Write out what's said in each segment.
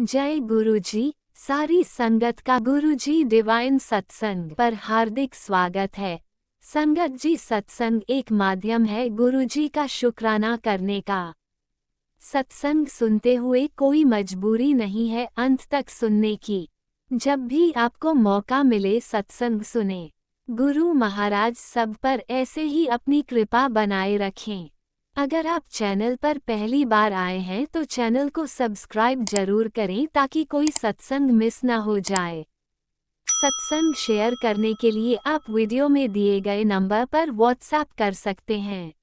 जय गुरुजी। सारी संगत का गुरुजी डिवाइन सत्संग पर हार्दिक स्वागत है। संगत जी, सत्संग एक माध्यम है गुरुजी का शुक्राना करने का। सत्संग सुनते हुए कोई मजबूरी नहीं है अंत तक सुनने की। जब भी आपको मौका मिले सत्संग सुने। गुरु महाराज सब पर ऐसे ही अपनी कृपा बनाए रखें। अगर आप चैनल पर पहली बार आए हैं तो चैनल को सब्सक्राइब जरूर करें ताकि कोई सत्संग मिस ना हो जाए। सत्संग शेयर करने के लिए आप वीडियो में दिए गए नंबर पर व्हाट्सएप कर सकते हैं।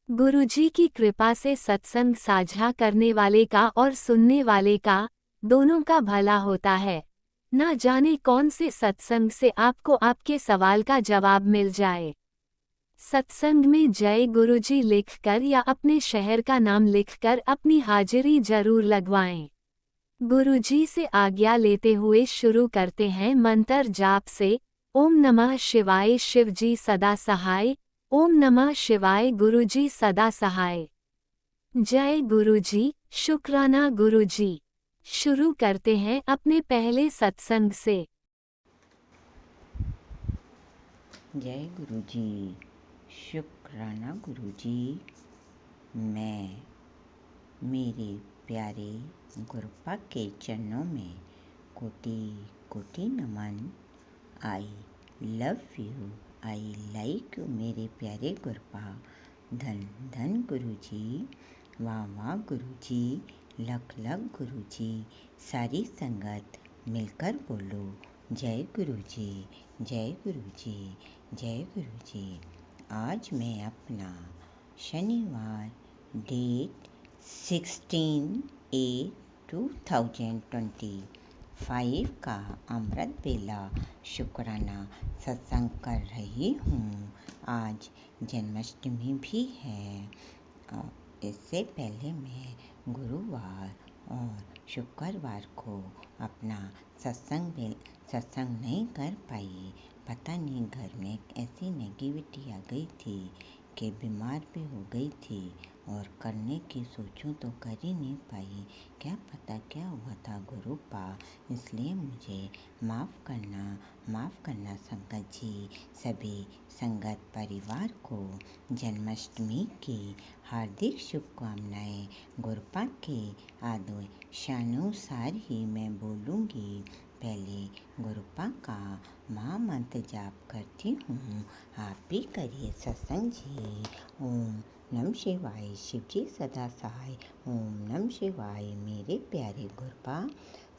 गुरुजी की कृपा से सत्संग साझा करने वाले का और सुनने वाले का, दोनों का भला होता है। ना जाने कौन से सत्संग से आपको आपके सवाल का जवाब मिल जाए। सत्संग में जय गुरुजी लिखकर या अपने शहर का नाम लिखकर अपनी हाजिरी जरूर लगवाएं। गुरुजी से आज्ञा लेते हुए शुरू करते हैं मंत्र जाप से। ओम नमः शिवाय शिवजी सदा सहाय। ओम नमः शिवाय गुरुजी सदा सहाय। जय गुरुजी, शुक्राना गुरुजी। शुरू करते हैं अपने पहले सत्संग से। जय गुरुजी, शुक्राना गुरुजी। मैं मेरे प्यारे गुरुपा के चरणों में कोटि कोटि नमन। I love you, I like you मेरे प्यारे गुरुपा। धन धन गुरुजी, वाह वाह गुरुजी, लख लख गुरुजी। सारी संगत मिलकर बोलो जय गुरुजी, जय गुरुजी, जय गुरुजी। आज मैं अपना शनिवार डेट 16/8/2025 का अमृत बेला शुक्राना सत्संग कर रही हूँ। आज जन्माष्टमी भी है। इससे पहले मैं गुरुवार और शुक्रवार को अपना सत्संग नहीं कर पाई। पता नहीं घर में ऐसी नेगेटिविटी आ गई थी कि बीमार भी हो गई थी और करने की सोचूं तो कर ही नहीं पाई। क्या पता क्या हुआ था गुरुपा, इसलिए मुझे माफ़ करना संगत जी। सभी संगत परिवार को जन्माष्टमी की हार्दिक शुभकामनाएं। गुरुपा के आदेशानुसार ही मैं बोलूँगी। पहले गुरुपा का महामंत्र जाप करती हूँ, आप भी करिए सत्संग जी। ओम नमः शिवाय शिवजी सदा सहाय। ओम नमः शिवाय मेरे प्यारे गुरुपा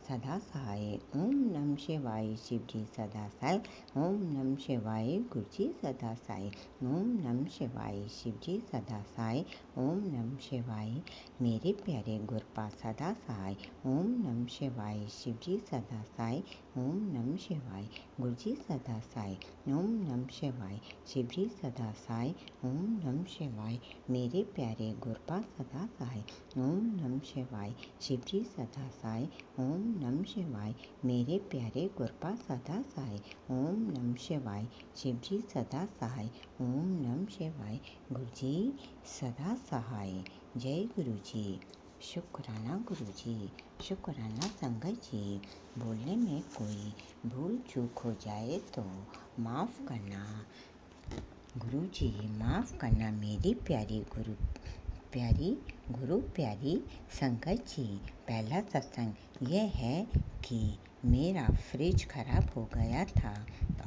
सदा सहाय। ओम नमः शिवाय शिवजी सदा सहाय। ओम नमः शिवाय गुरुजी सदा सहाय। ओम नमः शिवाय शिवजी सदा सहाय। ओम नमः शिवाय मेरे प्यारे गुरुपा सदा सहाय। ओम नमः शिवाय शिवजी सदा सहाय। ओम नमः शिवाय गुरुजी सदा सहाय। ओम नमः शिवाय शिवजी सदा सहाय। ओम नमः शिवाय मेरे प्यारे गुरुपा सदा सहाय। ओम नमः शिवाय शिवजी सदा सहाय। ओम नमः शिवाय मेरे प्यारे गुरुपा सदा सहाय। ओम नमः शिवाय शिवजी सदा सहाय। ओम नमः शिवाय गुरुजी सदा सहाय। जय गुरुजी, शुक्राना गुरुजी, शुक्राना संगत जी। बोलने में कोई भूल चूक हो जाए तो माफ़ करना गुरुजी, माफ़ करना मेरी प्यारी गुरु प्यारी संगत जी। पहला सत्संग यह है कि मेरा फ्रिज खराब हो गया था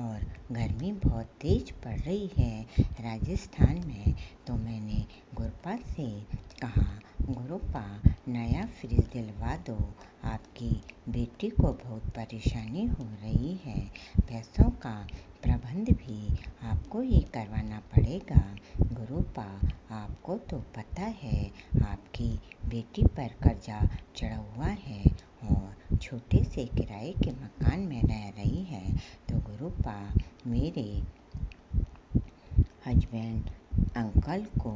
और गर्मी बहुत तेज पड़ रही है राजस्थान में। तो मैंने गुरुपा से कहा, गुरुपा नया फ्रिज दिलवा दो, आपकी बेटी को बहुत परेशानी हो रही है। पैसों का प्रबंध भी आपको ही करवाना पड़ेगा। गुरुपा आपको तो पता है आपकी बेटी पर कर्जा चढ़ा हुआ है और छोटे से किराए के मकान में रह रही है। तो गुरुपा मेरे हस्बैंड अंकल को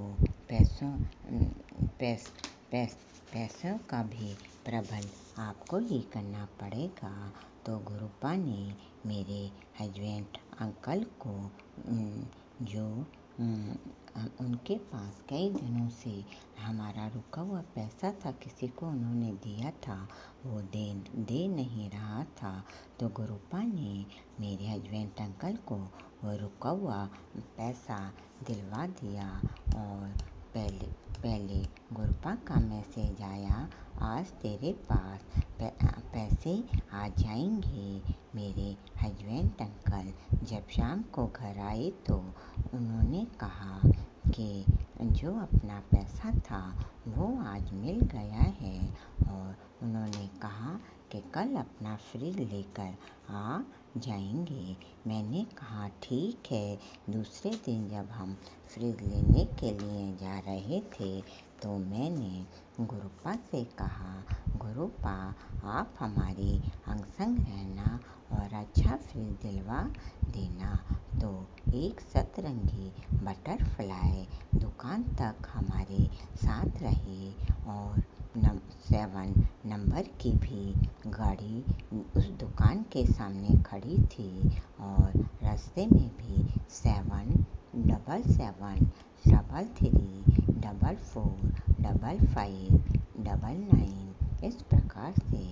पैसों का भी प्रबंध आपको ही करना पड़ेगा। तो गुरुपा ने मेरे हस्बैंड अंकल को जो उनके पास कई दिनों से हमारा रुका हुआ पैसा था, किसी को उन्होंने दिया था, वो देन दे नहीं रहा था तो गुरुपा ने मेरे हस्बैंड अंकल को वो रुका हुआ पैसा दिलवा दिया। और पहले गुरुपा का मैसेज आया, आज तेरे पास पैसे आ जाएंगे। मेरे हस्बैंड अंकल जब शाम को घर आए तो उन्होंने कहा कि जो अपना पैसा था वो आज मिल गया है। और उन्होंने कहा कि कल अपना फ्रिज लेकर आ जाएंगे। मैंने कहा ठीक है। दूसरे दिन जब हम फ्रिज लेने के लिए जा रहे थे तो मैंने गुरुपा से कहा, गुरुपा आप हमारी अंग संग रहना और अच्छा फ्रिज दिलवा देना। तो एक सतरंगी बटरफ्लाई दुकान तक हमारे साथ रहे और 7 नंबर की भी गाड़ी उस दुकान के सामने खड़ी थी और रास्ते में भी 7 7 7 3 4 4 5 5 इस प्रकार से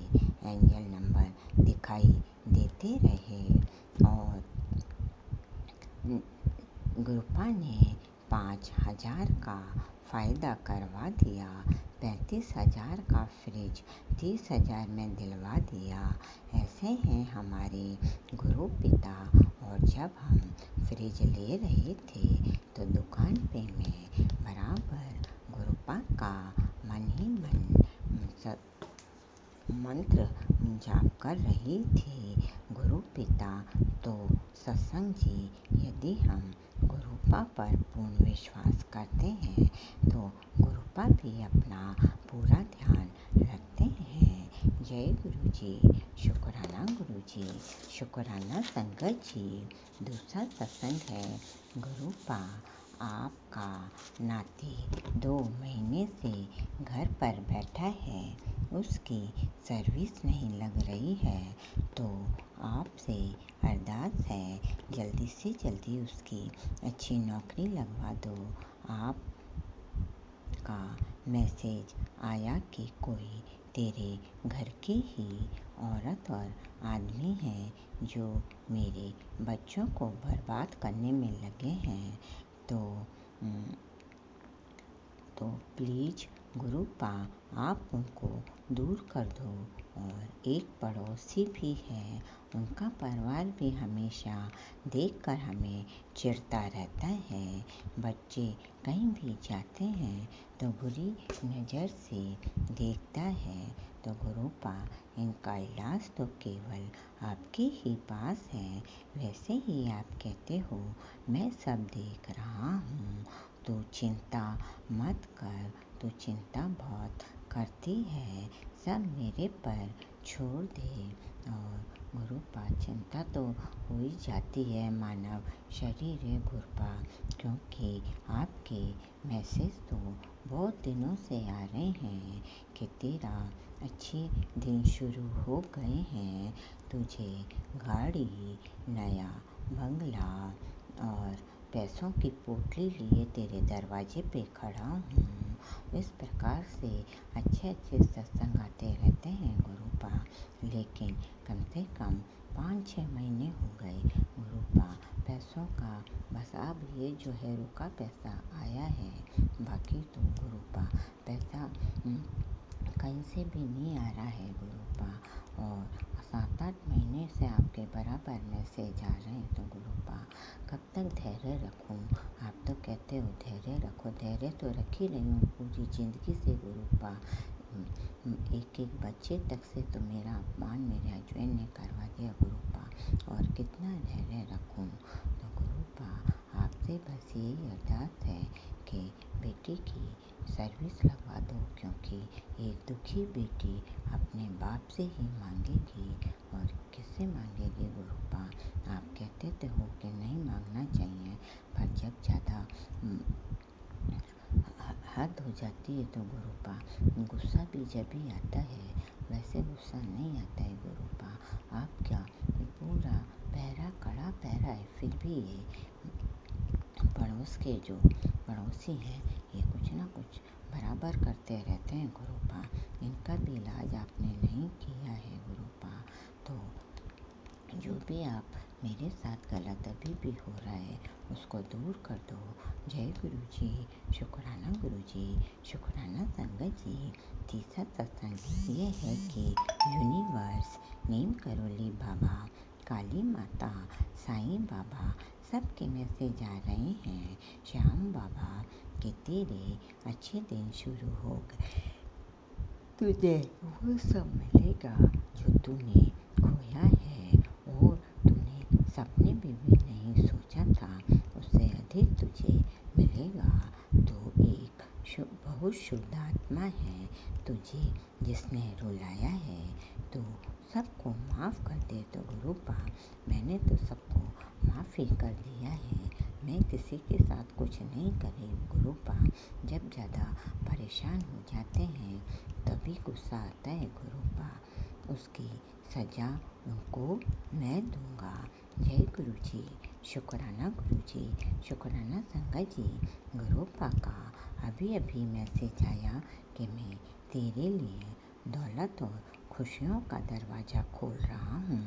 एंजल नंबर दिखाई देते रहे। और गुरुपा ने 5,000 का फ़ायदा करवा दिया। 35,000 का फ्रिज 30,000 में दिलवा दिया। ऐसे हैं हमारे गुरु पिता। और जब हम फ्रिज ले रहे थे तो दुकान पे मैं बराबर गुरुपा का मन ही मन मंत्र जाप कर रही थी। गुरु पिता तो सत्संग जी, यदि हम गुरुपा पर पूर्ण विश्वास करते हैं तो गुरुपा भी अपना पूरा ध्यान रखते हैं। जय गुरु जी, शुक्राना गुरु जी, शुक्राना संगत जी। दूसरा सत्संग है, गुरुपा आपका नाती 2 महीने से घर पर बैठा है, उसकी सर्विस नहीं लग रही है तो आपसे अरदास है जल्दी से जल्दी उसकी अच्छी नौकरी लगवा दो। आपका मैसेज आया कि कोई तेरे घर की ही औरत और आदमी है जो मेरे बच्चों को बर्बाद करने में लगे हैं। तो प्लीज़ गुरुपा आप उनको दूर कर दो। और एक पड़ोसी भी है, उनका परिवार भी हमेशा देखकर हमें चिढ़ता रहता है। बच्चे कहीं भी जाते हैं तो बुरी नज़र से देखता है। तो गुरुपा इनका इलाज तो केवल आपके ही पास है। वैसे ही आप कहते हो मैं सब देख रहा हूँ, तू चिंता मत कर। तू चिंता बहुत करती है, सब मेरे पर छोड़ दे। और गुरुपा चिंता तो हो ही जाती है, मानव शरीर है गुरुपा, क्योंकि आपके मैसेज तो बहुत दिनों से आ रहे हैं कि तेरा अच्छे दिन शुरू हो गए हैं। तुझे गाड़ी, नया बंगला और पैसों की पोटली लिए तेरे दरवाजे पे खड़ा हूँ। इस प्रकार से अच्छे सत्संग आते रहते हैं गुरुपा। लेकिन कम से कम 5-6 महीने हो गए गुरुपा पैसों का, बस अब ये जो है रुका पैसा आया है, बाकी तो गुरुपा पैसा कहीं से भी नहीं आ रहा है गुरुपा। और 7-8 महीने से आपके बराबर मैसेज आ रहे हैं। तो गुरुपा कब तक धैर्य रखूं? आप तो कहते हो धैर्य रखो, धैर्य तो रख ही रही हूँ पूरी ज़िंदगी से गुरुपा। एक बच्चे तक से तो मेरा अपमान मेरे हस्बैंड ने करवा दिया गुरुपा, और कितना धैर्य रखूं? तो गुरुपा आपसे बस यही अरदास है कि बेटी की सर्विस लगवा दो, क्योंकि एक दुखी बेटी अपने बाप से ही मांगेगी और किससे मांगेगी गुरुपा? आप कहते तो हो कि नहीं मांगना चाहिए, पर जब ज़्यादा हद हो जाती है तो गुरुपा गुस्सा भी जब भी आता है, वैसे गुस्सा नहीं आता है गुरुपा। आपका पूरा पहरा कड़ा पहरा है, फिर भी ये पड़ोस के जो पड़ोसी हैं ये कुछ ना कुछ बराबर करते रहते हैं गुरुपा। इनका भी इलाज आपने नहीं किया है गुरुपा। भी आप मेरे साथ गलत अभी भी हो रहा है उसको दूर कर दो। जय गुरु जी, शुक्राना गुरु जी, शुक्राना संगत जी। तीसरा सत्संग ये है कि यूनिवर्स, नीम करोली बाबा, काली माता, साईं बाबा सबके मैसेज आ रहे हैं। श्याम बाबा के तेरे अच्छे दिन शुरू हो गए, तुझे वो सब मिलेगा जो तूने खोया है और तूने सपने में भी नहीं सोचा था, उससे अधिक तुझे मिलेगा। तू एक बहुत शुद्ध आत्मा है, तुझे जिसने रुलाया है तू सबको माफ़ कर दे। तो गुरुपा, मैंने तो सबको माफ़ी कर दिया है, मैं किसी के साथ कुछ नहीं करे गुरुपा। जब ज़्यादा परेशान हो जाते हैं तभी गुस्सा आता है गुरुपा, उसकी सज़ा उनको मैं दूंगा। जय गुरु जी, शुक्राना गुरु जी, शुक्राना संगत जी। गुरुपा का अभी अभी मैसेज आया कि मैं तेरे लिए दौलत और खुशियों का दरवाज़ा खोल रहा हूँ।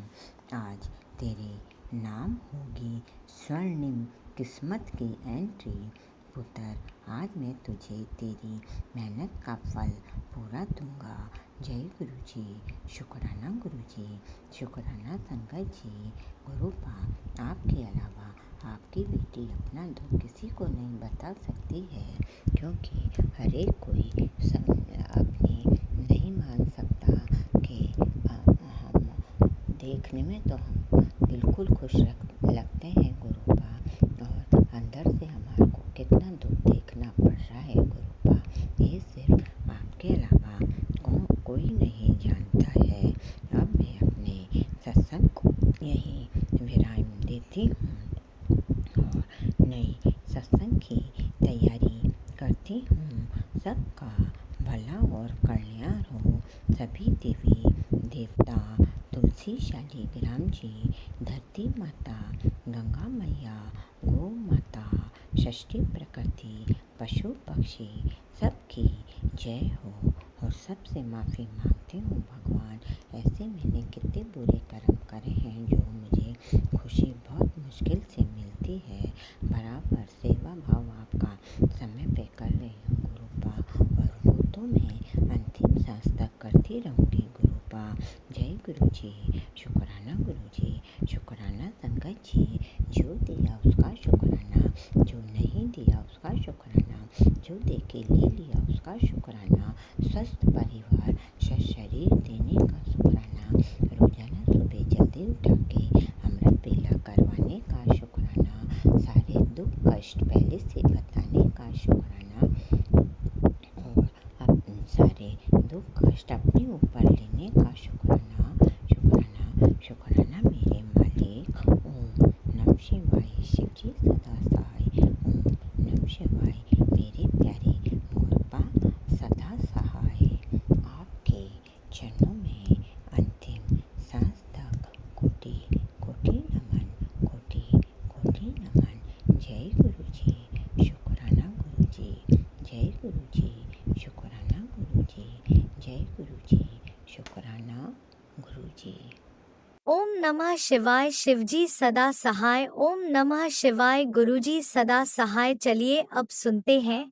आज तेरे नाम होगी स्वर्णिम किस्मत की एंट्री। पुत्र, आज मैं तुझे तेरी मेहनत का फल पूरा दूंगा। जय गुरु जी, शुक्राना गुरु जी, शुक्राना संगत जी। गुरुपा, आपके अलावा आपकी बेटी अपना दुख किसी को नहीं बता सकती है, क्योंकि हर एक कोई अपनी नहीं मान सकता कि हम देखने में तो हम बिल्कुल खुश लगते हैं गुरुपा, और अंदर से हमारे को कितना दुख देखना पड़ रहा है गुरुपा, ये सिर्फ आपके अलावा कोई नहीं जानता है। अब मैं अपने सत्संग को यहीं विराम देती हूँ और नई सत्संग की तैयारी करती हूँ। सबका भला और कल्याण हो। सभी देवी देवता, तुलसी शालिग्राम जी, धरती माता, गंगा मैया, गौ माता, षष्ठी प्रकृति, पशु पक्षी सबकी जय हो। और सबसे माफ़ी मांगती हूँ भगवान, ऐसे मैंने कितने बुरे कर्म करे हैं जो मुझे खुशी बहुत मुश्किल से मिलती है। बराबर सेवा भाव आपका समय पे कर रही हूँ गुरुपा, और वो तो मैं अंतिम सांस तक करती रहूँगी गुरुपा। जय गुरु जी, शुक्राना गुरु जी, शुक्राना संगत जी। जो दिया उसका शुक्राना, जो नहीं दिया उसका शुक्राना, जो दे के ले लिया उसका शुक्राना, स्वस्थ परिवार, स्वस्थ शरीर देने का शुक्राना, रोजाना सुबह जल्दी उठा के अमृत बेला करवाने का शुक्राना, सारे दुख कष्ट पहले से बताने का शुक्राना, और सारे दुख कष्ट अपने ऊपर लेने का शुक्राना, शुक्राना, शुक्राना मेरे मालिक। ओम नमः शिवाय, शिव जी सदा सहाय। ओम नमः शिवाय, मेरे प्यारे गुरुपा सदा सहाय। आपके चरणों में अंतिम सांस तक कोटि कोटि नमन, कोटि कोटि नमन। जय गुरु जी, शुक्राना गुरु जी, जय गुरु जी, शुक्राना गुरु जी, जय गुरु जी, शुक्राना गुरु जी। ओम नमः शिवाय, शिवजी सदा सहाय। ओम नमः शिवाय, गुरुजी सदा सहाय। चलिए अब सुनते हैं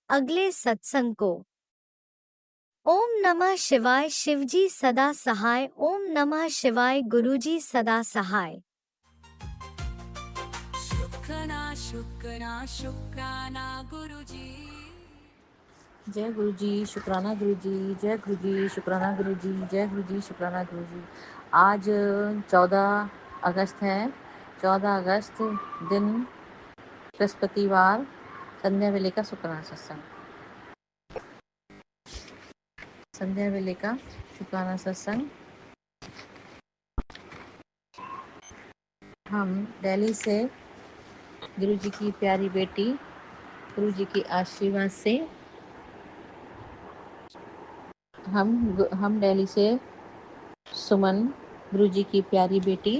अगले सत्संग को। ओम नमः शिवाय, शिवजी सदा सहाय। ओम नमः शिवाय, गुरुजी सदा सहाय। शुक्राना शुक्राना शुक्राना गुरुजी। जय गुरु जी, शुक्राना गुरु जी, जय गुरु जी, शुक्राना गुरु जी, जय गुरु जी, शुक्राना गुरु जी। आज 14 अगस्त है। 14 अगस्त दिन बृहस्पतिवार, संध्या वेले का शुक्राना सत्संग। संध्या वेले का शुक्राना सत्संग। हम दिल्ली से गुरु जी की प्यारी बेटी, गुरु जी की आशीर्वाद से हम दिल्ली से सुमन, गुरु जी की प्यारी बेटी,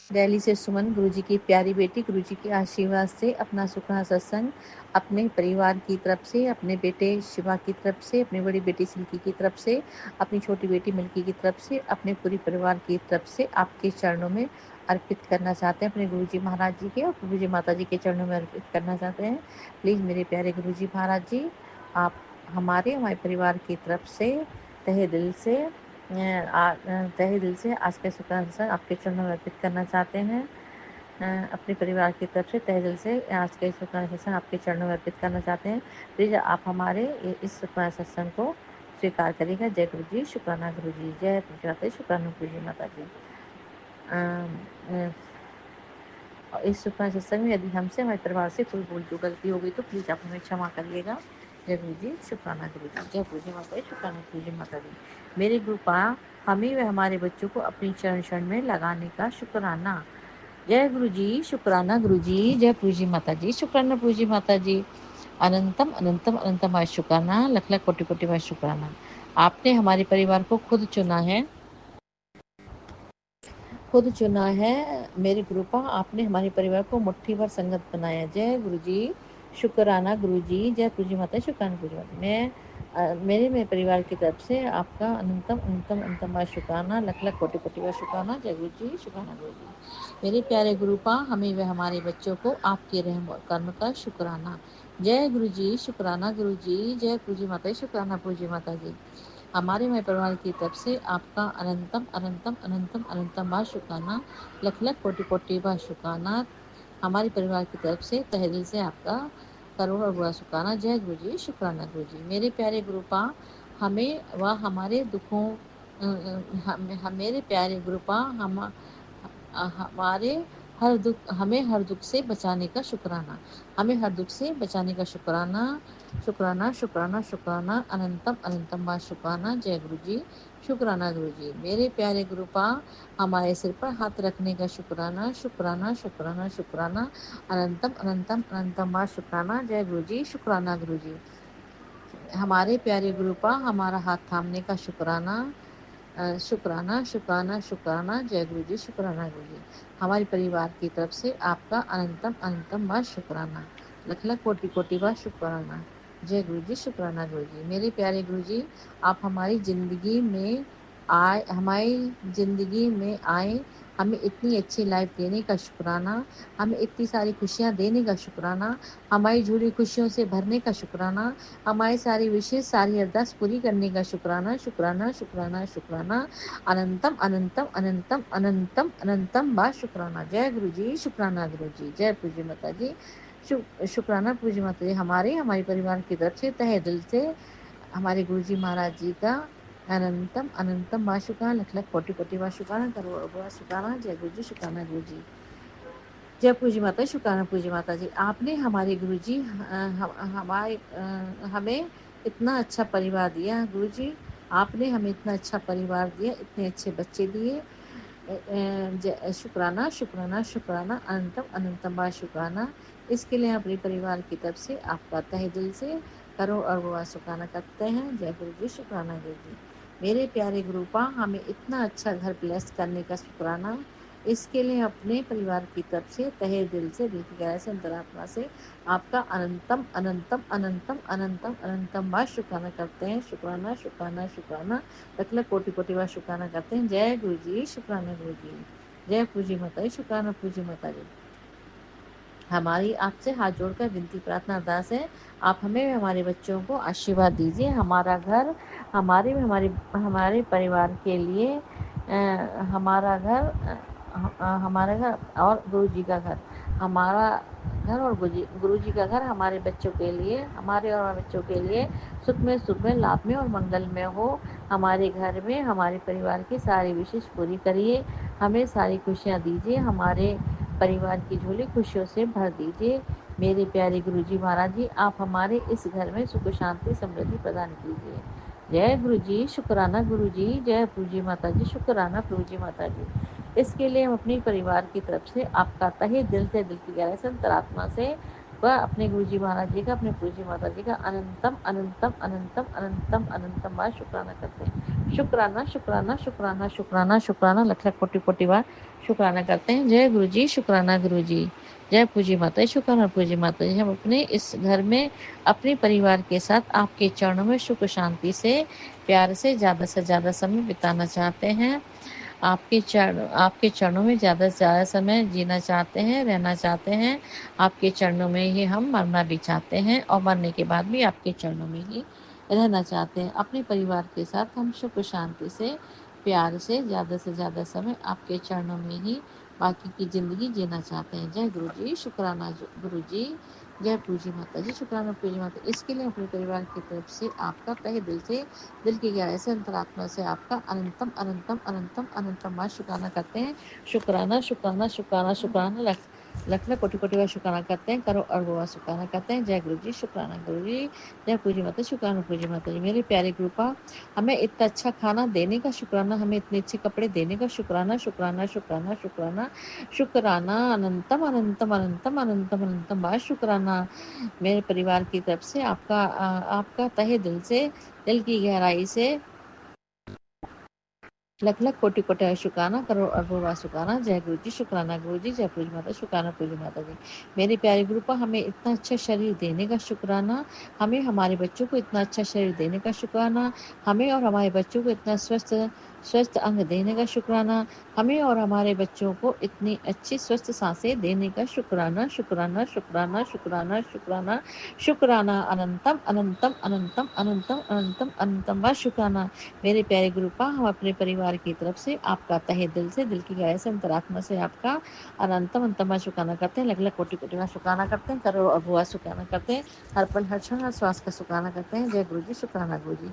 दिल्ली से सुमन, गुरुजी की प्यारी बेटी, गुरुजी के आशीर्वाद से अपना सुखना सत्संग अपने परिवार की तरफ से, अपने बेटे शिवा की तरफ से, अपनी बड़ी बेटी सिल्की की तरफ से, अपनी छोटी बेटी मिल्की की तरफ से, अपने पूरी परिवार की तरफ से आपके चरणों में अर्पित करना चाहते हैं। अपने गुरुजी महाराज जी के और गुरुजी माता जी के चरणों में अर्पित करना चाहते हैं। प्लीज़ मेरे प्यारे गुरुजी महाराज जी, आप हमारे परिवार की तरफ से तहे दिल से आज के शुक्राना सत्संग आपके चरणों में अर्पित करना चाहते हैं। अपने परिवार की तरफ से तहे दिल से आज के शुक्राना सत्संग आपके चरणों में अर्पित करना चाहते हैं। प्लीज़ आप हमारे इस शुक्राना सत्संग को स्वीकार करिएगा। जय गुरु जी, शुक्राना गुरु जी, जय पूजा शुक्राना गुरु जी माता जी। और इस शुक्राना सत्संग में यदि हमसे हमारे परिवार से कोई भूल चूक गलती हो गई तो प्लीज़ आप हमें क्षमा करिएगा। जय गुरु जी, शुक्राना गुरु जी, जय गुरु जी माता जी, शुक्राना गुरु जी माता जी। मेरे गुरु पा हमें व हमारे बच्चों को अपनी चरण शरण में लगाने का शुक्राना। जय गुरु जी, शुक्राना गुरु जी, जय पूज्य जी माता जी, शुक्राना पूज्य माता जी। अनंतम अनंतम अनंतम बार शुक्राना, लख लख कोटि कोटि बार शुक्राना। आपने हमारे परिवार को खुद चुना है, खुद चुना है। मेरे गुरुपा आपने हमारे परिवार को मुट्ठी भर संगत बनाया। जय गुरु जी, शुक्राना गुरु जी, जय पूज्य माता शुक्राना पूज्य माता। मेरे परिवार की तरफ से आपका अनंतम अनंतम अनंतम बार शुक्राना, लख लख कोटि कोटि बार शुक्राना। जय गुरु जी, शुक्राना गुरु जी। मेरे प्यारे गुरुपा हमें व हमारे बच्चों को आपके रहम और कर्म का शुक्राना। जय गुरु जी, शुक्राना गुरु जी, जय पूज्य माता शुक्राना पूज्य माता जी। हमारे परिवार की तरफ से आपका अनंतम अनंतम अनंतम अनंतम बार शुक्राना, लख लख कोटि कोटि बार शुक्राना। हमारे परिवार की तरफ से तहे दिल से आपका करोड़ और बुरा शुक्राना। जय गुरु जी, शुक्राना गुरु जी। मेरे प्यारे गुरुपा हमें व हमारे दुखों मेरे प्यारे गुरुपा हमें हर दुख से बचाने का शुक्राना। हमें हर दुख से बचाने का शुक्राना, शुक्राना शुक्राना शुक्राना, अनंतम अनंतम बार शुक्राना। जय गुरु जी, शुक्राना गुरु जी। मेरे प्यारे गुरुपा हमारे सिर पर हाथ रखने का शुक्राना, शुक्राना शुक्राना शुक्राना, अनंतम अनंतम अनंतम बार शुक्राना। जय गुरु जी, शुक्राना गुरु जी। हमारे प्यारे गुरुपा हमारा हाथ थामने का शुक्राना, शुक्राना शुक्राना शुक्राना। जय गुरु जी, शुक्राना गुरु जी। हमारे परिवार की तरफ से आपका अनंतम अनंतम बार शुक्राना, लख लख कोटि कोटि बार शुक्राना। जय गुरु जी, शुक्राना गुरु जी। मेरे प्यारे गुरु जी, आप हमारी ज़िंदगी में आए, हमें इतनी अच्छी लाइफ देने का शुक्राना, हमें इतनी सारी खुशियाँ देने का शुक्राना, हमारी झूठी खुशियों से भरने का शुक्राना, हमारी सारी विशेष सारी अरदास पूरी करने का शुक्राना, शुक्राना शुक्राना शुक्राना, अनंतम अनंतम अनंतम अनंतम अनंतम बार शुक्राना। जय गुरु जी, शुक्राना गुरु जी, जय पूज्य माता जी, शुक्राना पूज्य माता जी। हमारे परिवार की तरफ से तहे दिल से हमारे गुरु जी महाराज जी का अनंतम अनंतम बार शुक्राना, लख लख कोटि कोटि बार शुक्राना, करोड़ बार शुक्राना। जय गुरु जी, शुक्राना गुरु जी, जय पूज्य माता शुक्राना पूज्य माता जी। आपने हमारे गुरु जी हमें इतना अच्छा परिवार दिया। गुरु जी, आपने हमें इतना अच्छा परिवार दिया, इतने अच्छे बच्चे दिए। शुक्राना शुक्राना शुक्राना, अनंतम अनंतम बार शुक्राना। इसके लिए अपने परिवार की तरफ से आपका तहे दिल से करोड़ और बुआ शुक्राना करते हैं। जय गुरु जी, शुक्राना गुरु जी। मेरे प्यारे गुरुपा हमें इतना अच्छा घर ब्लेस करने का शुक्राना। इसके लिए अपने परिवार की तरफ से तहे दिल से, दिल की गहराई से, अंतरात्मा से आपका अनंतम अनंतम अनंतम अनंतम अनंतम बार शुक्राना करते हैं। शुक्राना शुक्राना शुक्राना, लख लख कोटि कोटि बार शुक्राना करते हैं। जय गुरु जी, शुक्राना गुरु जी, जय पूज्य माता जी, शुक्राना पूज्य माता जी। हमारी आपसे हाथ जोड़कर विनती प्रार्थना अरदास है, आप हमें हमारे बच्चों को आशीर्वाद दीजिए। हमारा घर हमारे परिवार के लिए हमारा घर और गुरु जी का घर, हमारा घर और गुरु जी का घर हमारे बच्चों के लिए, हमारे और हमारे बच्चों के लिए सुख में लाभ में और मंगल में हो। हमारे घर में हमारे परिवार की सारी विशेष पूरी करिए, हमें सारी खुशियाँ दीजिए, हमारे परिवार की झोली खुशियों से भर दीजिए। मेरे प्यारे गुरु जी महाराज जी, आप हमारे इस घर में सुख शांति समृद्धि प्रदान कीजिए। जय गुरु जी, शुक्राना गुरु जी, जय पूज्य माता जी, शुक्राना पूज्य माता जी। इसके लिए हम अपने परिवार की तरफ से आपका तहे दिल से, दिल की गहराई से, अंतरात्मा से व अपने गुरुजी महाराज जी का, अपने गुरुजी माता जी का अनंतम अनंतम अनंतम अनंतम अनंतम बार शुक्राना करते हैं। शुक्राना शुक्राना शुक्राना शुक्राना शुक्राना लख लख कोटि कोटि बार शुक्राना करते हैं। जय गुरु जी, शुक्राना गुरु जी, जय पूजी माता जी, शुक्राना पूजी माता जी। हम अपने इस घर में अपने परिवार के साथ आपके चरणों में सुख शांति से प्यार से ज़्यादा समय बिताना चाहते हैं। आपके चरणों में ज़्यादा से ज़्यादा समय जीना चाहते हैं, रहना चाहते हैं। आपके चरणों में ही हम मरना भी चाहते हैं और मरने के बाद भी आपके चरणों में ही रहना चाहते हैं। अपने परिवार के साथ हम सुख शांति से प्यार से ज़्यादा समय आपके चरणों में ही बाकी की ज़िंदगी जीना चाहते हैं। जय गुरु जी, शुक्राना गुरु जी, जय पूजी माता जी, शुक्राना पूजी माता। इसके लिए अपने परिवार की तरफ से आपका तहे दिल से, दिल की गहराई से, अंतरात्मा से आपका अनंतम अनंतम अनंतम अनंतम बार शुक्राना करते हैं। शुक्राना शुक्राना शुक्राना शुक्राना लख लख कोटि कोटि बार शुक्राना करते हैं। करो और बार शुक्राना करते हैं। जय गुरु जी, शुक्राना गुरु जी, जय पूजी माता, शुक्राना पूजी माता जी। मेरे प्यारे गुरुपा, हमें इतना अच्छा खाना देने का शुक्राना, हमें इतने अच्छे कपड़े देने का शुक्राना, शुक्राना शुक्राना शुक्राना शुक्राना अनंतम अनंतम अनंतम अनंतम अनंतम बार शुक्राना मेरे परिवार की तरफ से आपका तहे दिल से, दिल की गहराई से लख लख कोटि कोटि शुक्राना, करोड़ अरबों बार शुक्राना। जय गुरु जी, शुक्राना गुरु जी, जय पूजी माता, शुक्राना पूजी माता जी। मेरे प्यारे गुरु पर हमें इतना अच्छा शरीर देने का शुक्राना, हमें हमारे बच्चों को इतना अच्छा शरीर देने का शुक्राना, हमें और हमारे बच्चों को इतना स्वस्थ स्वस्थ अंग देने का शुक्राना, हमें और हमारे बच्चों को इतनी अच्छी स्वस्थ सांसें देने का शुक्राना, शुक्राना शुक्राना शुक्राना शुक्राना शुक्राना अनंतम अनंतम अनंतम अनंतम अनंतम अनंतम बार शुक्राना। मेरे प्यारे गुरुपा, हम अपने परिवार की तरफ से आपका तहे दिल से, दिल की गहराई से, अंतरात्मा से आपका अनंतम अंतमा शुक्राना करते हैं। लग लग कोटि कोटि बार शुक्राना करते हैं। करोड़ अबुआ शुक्राना करते हैं। हर पल हर क्षण हर श्वास का शुक्राना करते हैं। जय गुरु जी, शुक्राना गुरु जी।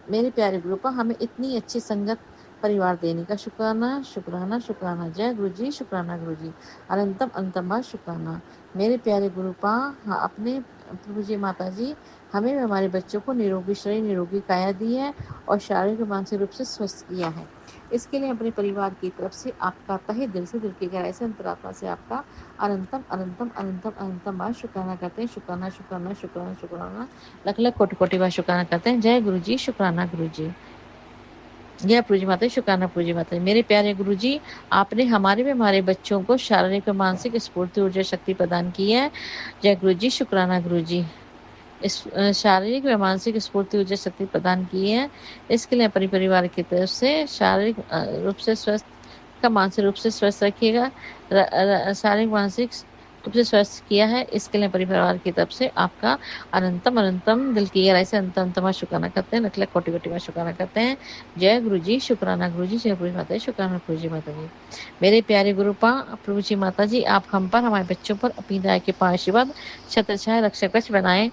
मेरे प्यारे गुरुपा, हमें इतनी अच्छी संगत परिवार देने का शुक्राना, शुक्राना शुक्राना। जय गुरु जी, शुक्राना गुरु जी, अनंतम अनंतम बार शुक्राना। मेरे प्यारे गुरुपा, अपने प्रभु जी माता जी, हमें हमारे बच्चों को निरोगी शरीर, निरोगी काया दी है और शारीरिक और मानसिक रूप से स्वस्थ किया है। इसके लिए अपने परिवार की तरफ से आपका तहे दिल से, दिल की गहराई से, अंतरात्मा से आपका अनंतम अनंतम अनंतम अनंतम बार शुक्राना करते हैं। शुक्राना शुक्राना शुक्राना शुक्राना लख लख कोटि कोटि बार शुक्राना करते हैं। जय गुरु जी, शुक्राना गुरु जी, जय पूजी माता, शुक्राना पूजी माता। मेरे प्यारे गुरु जी, आपने हमारे में हमारे बच्चों को शारीरिक और मानसिक स्फूर्ति, ऊर्जा, शक्ति प्रदान की है। जय गुरु जी, शुक्राना गुरु जी। इस शारीरिक व मानसिक स्फूर्ति, ऊर्जा, शक्ति प्रदान की है। इसके लिए अपने परिवार की तरफ से शारीरिक रूप से स्वस्थ का मानसिक रूप से स्वस्थ रखिएगा, शारीरिक मानसिक रूप से स्वस्थ किया है। इसके लिए परिवार की तरफ से आपका अनंतम अनंतम दिल की गहराई से अंतम शुक्राना करते हैं। लख लख कोटि कोटि बार शुक्राना करते हैं। जय गुरु जी, शुक्राना गुरु जी, जय गुरु माता जी, शुक्राना गुरु जी माता जी। मेरे प्यारे गुरुपा, प्रभु जी माता जी, आप हम पर, हमारे बच्चों पर अपनी दया के पांच आशीर्वाद छत्र छाया रक्षक कवच बनाए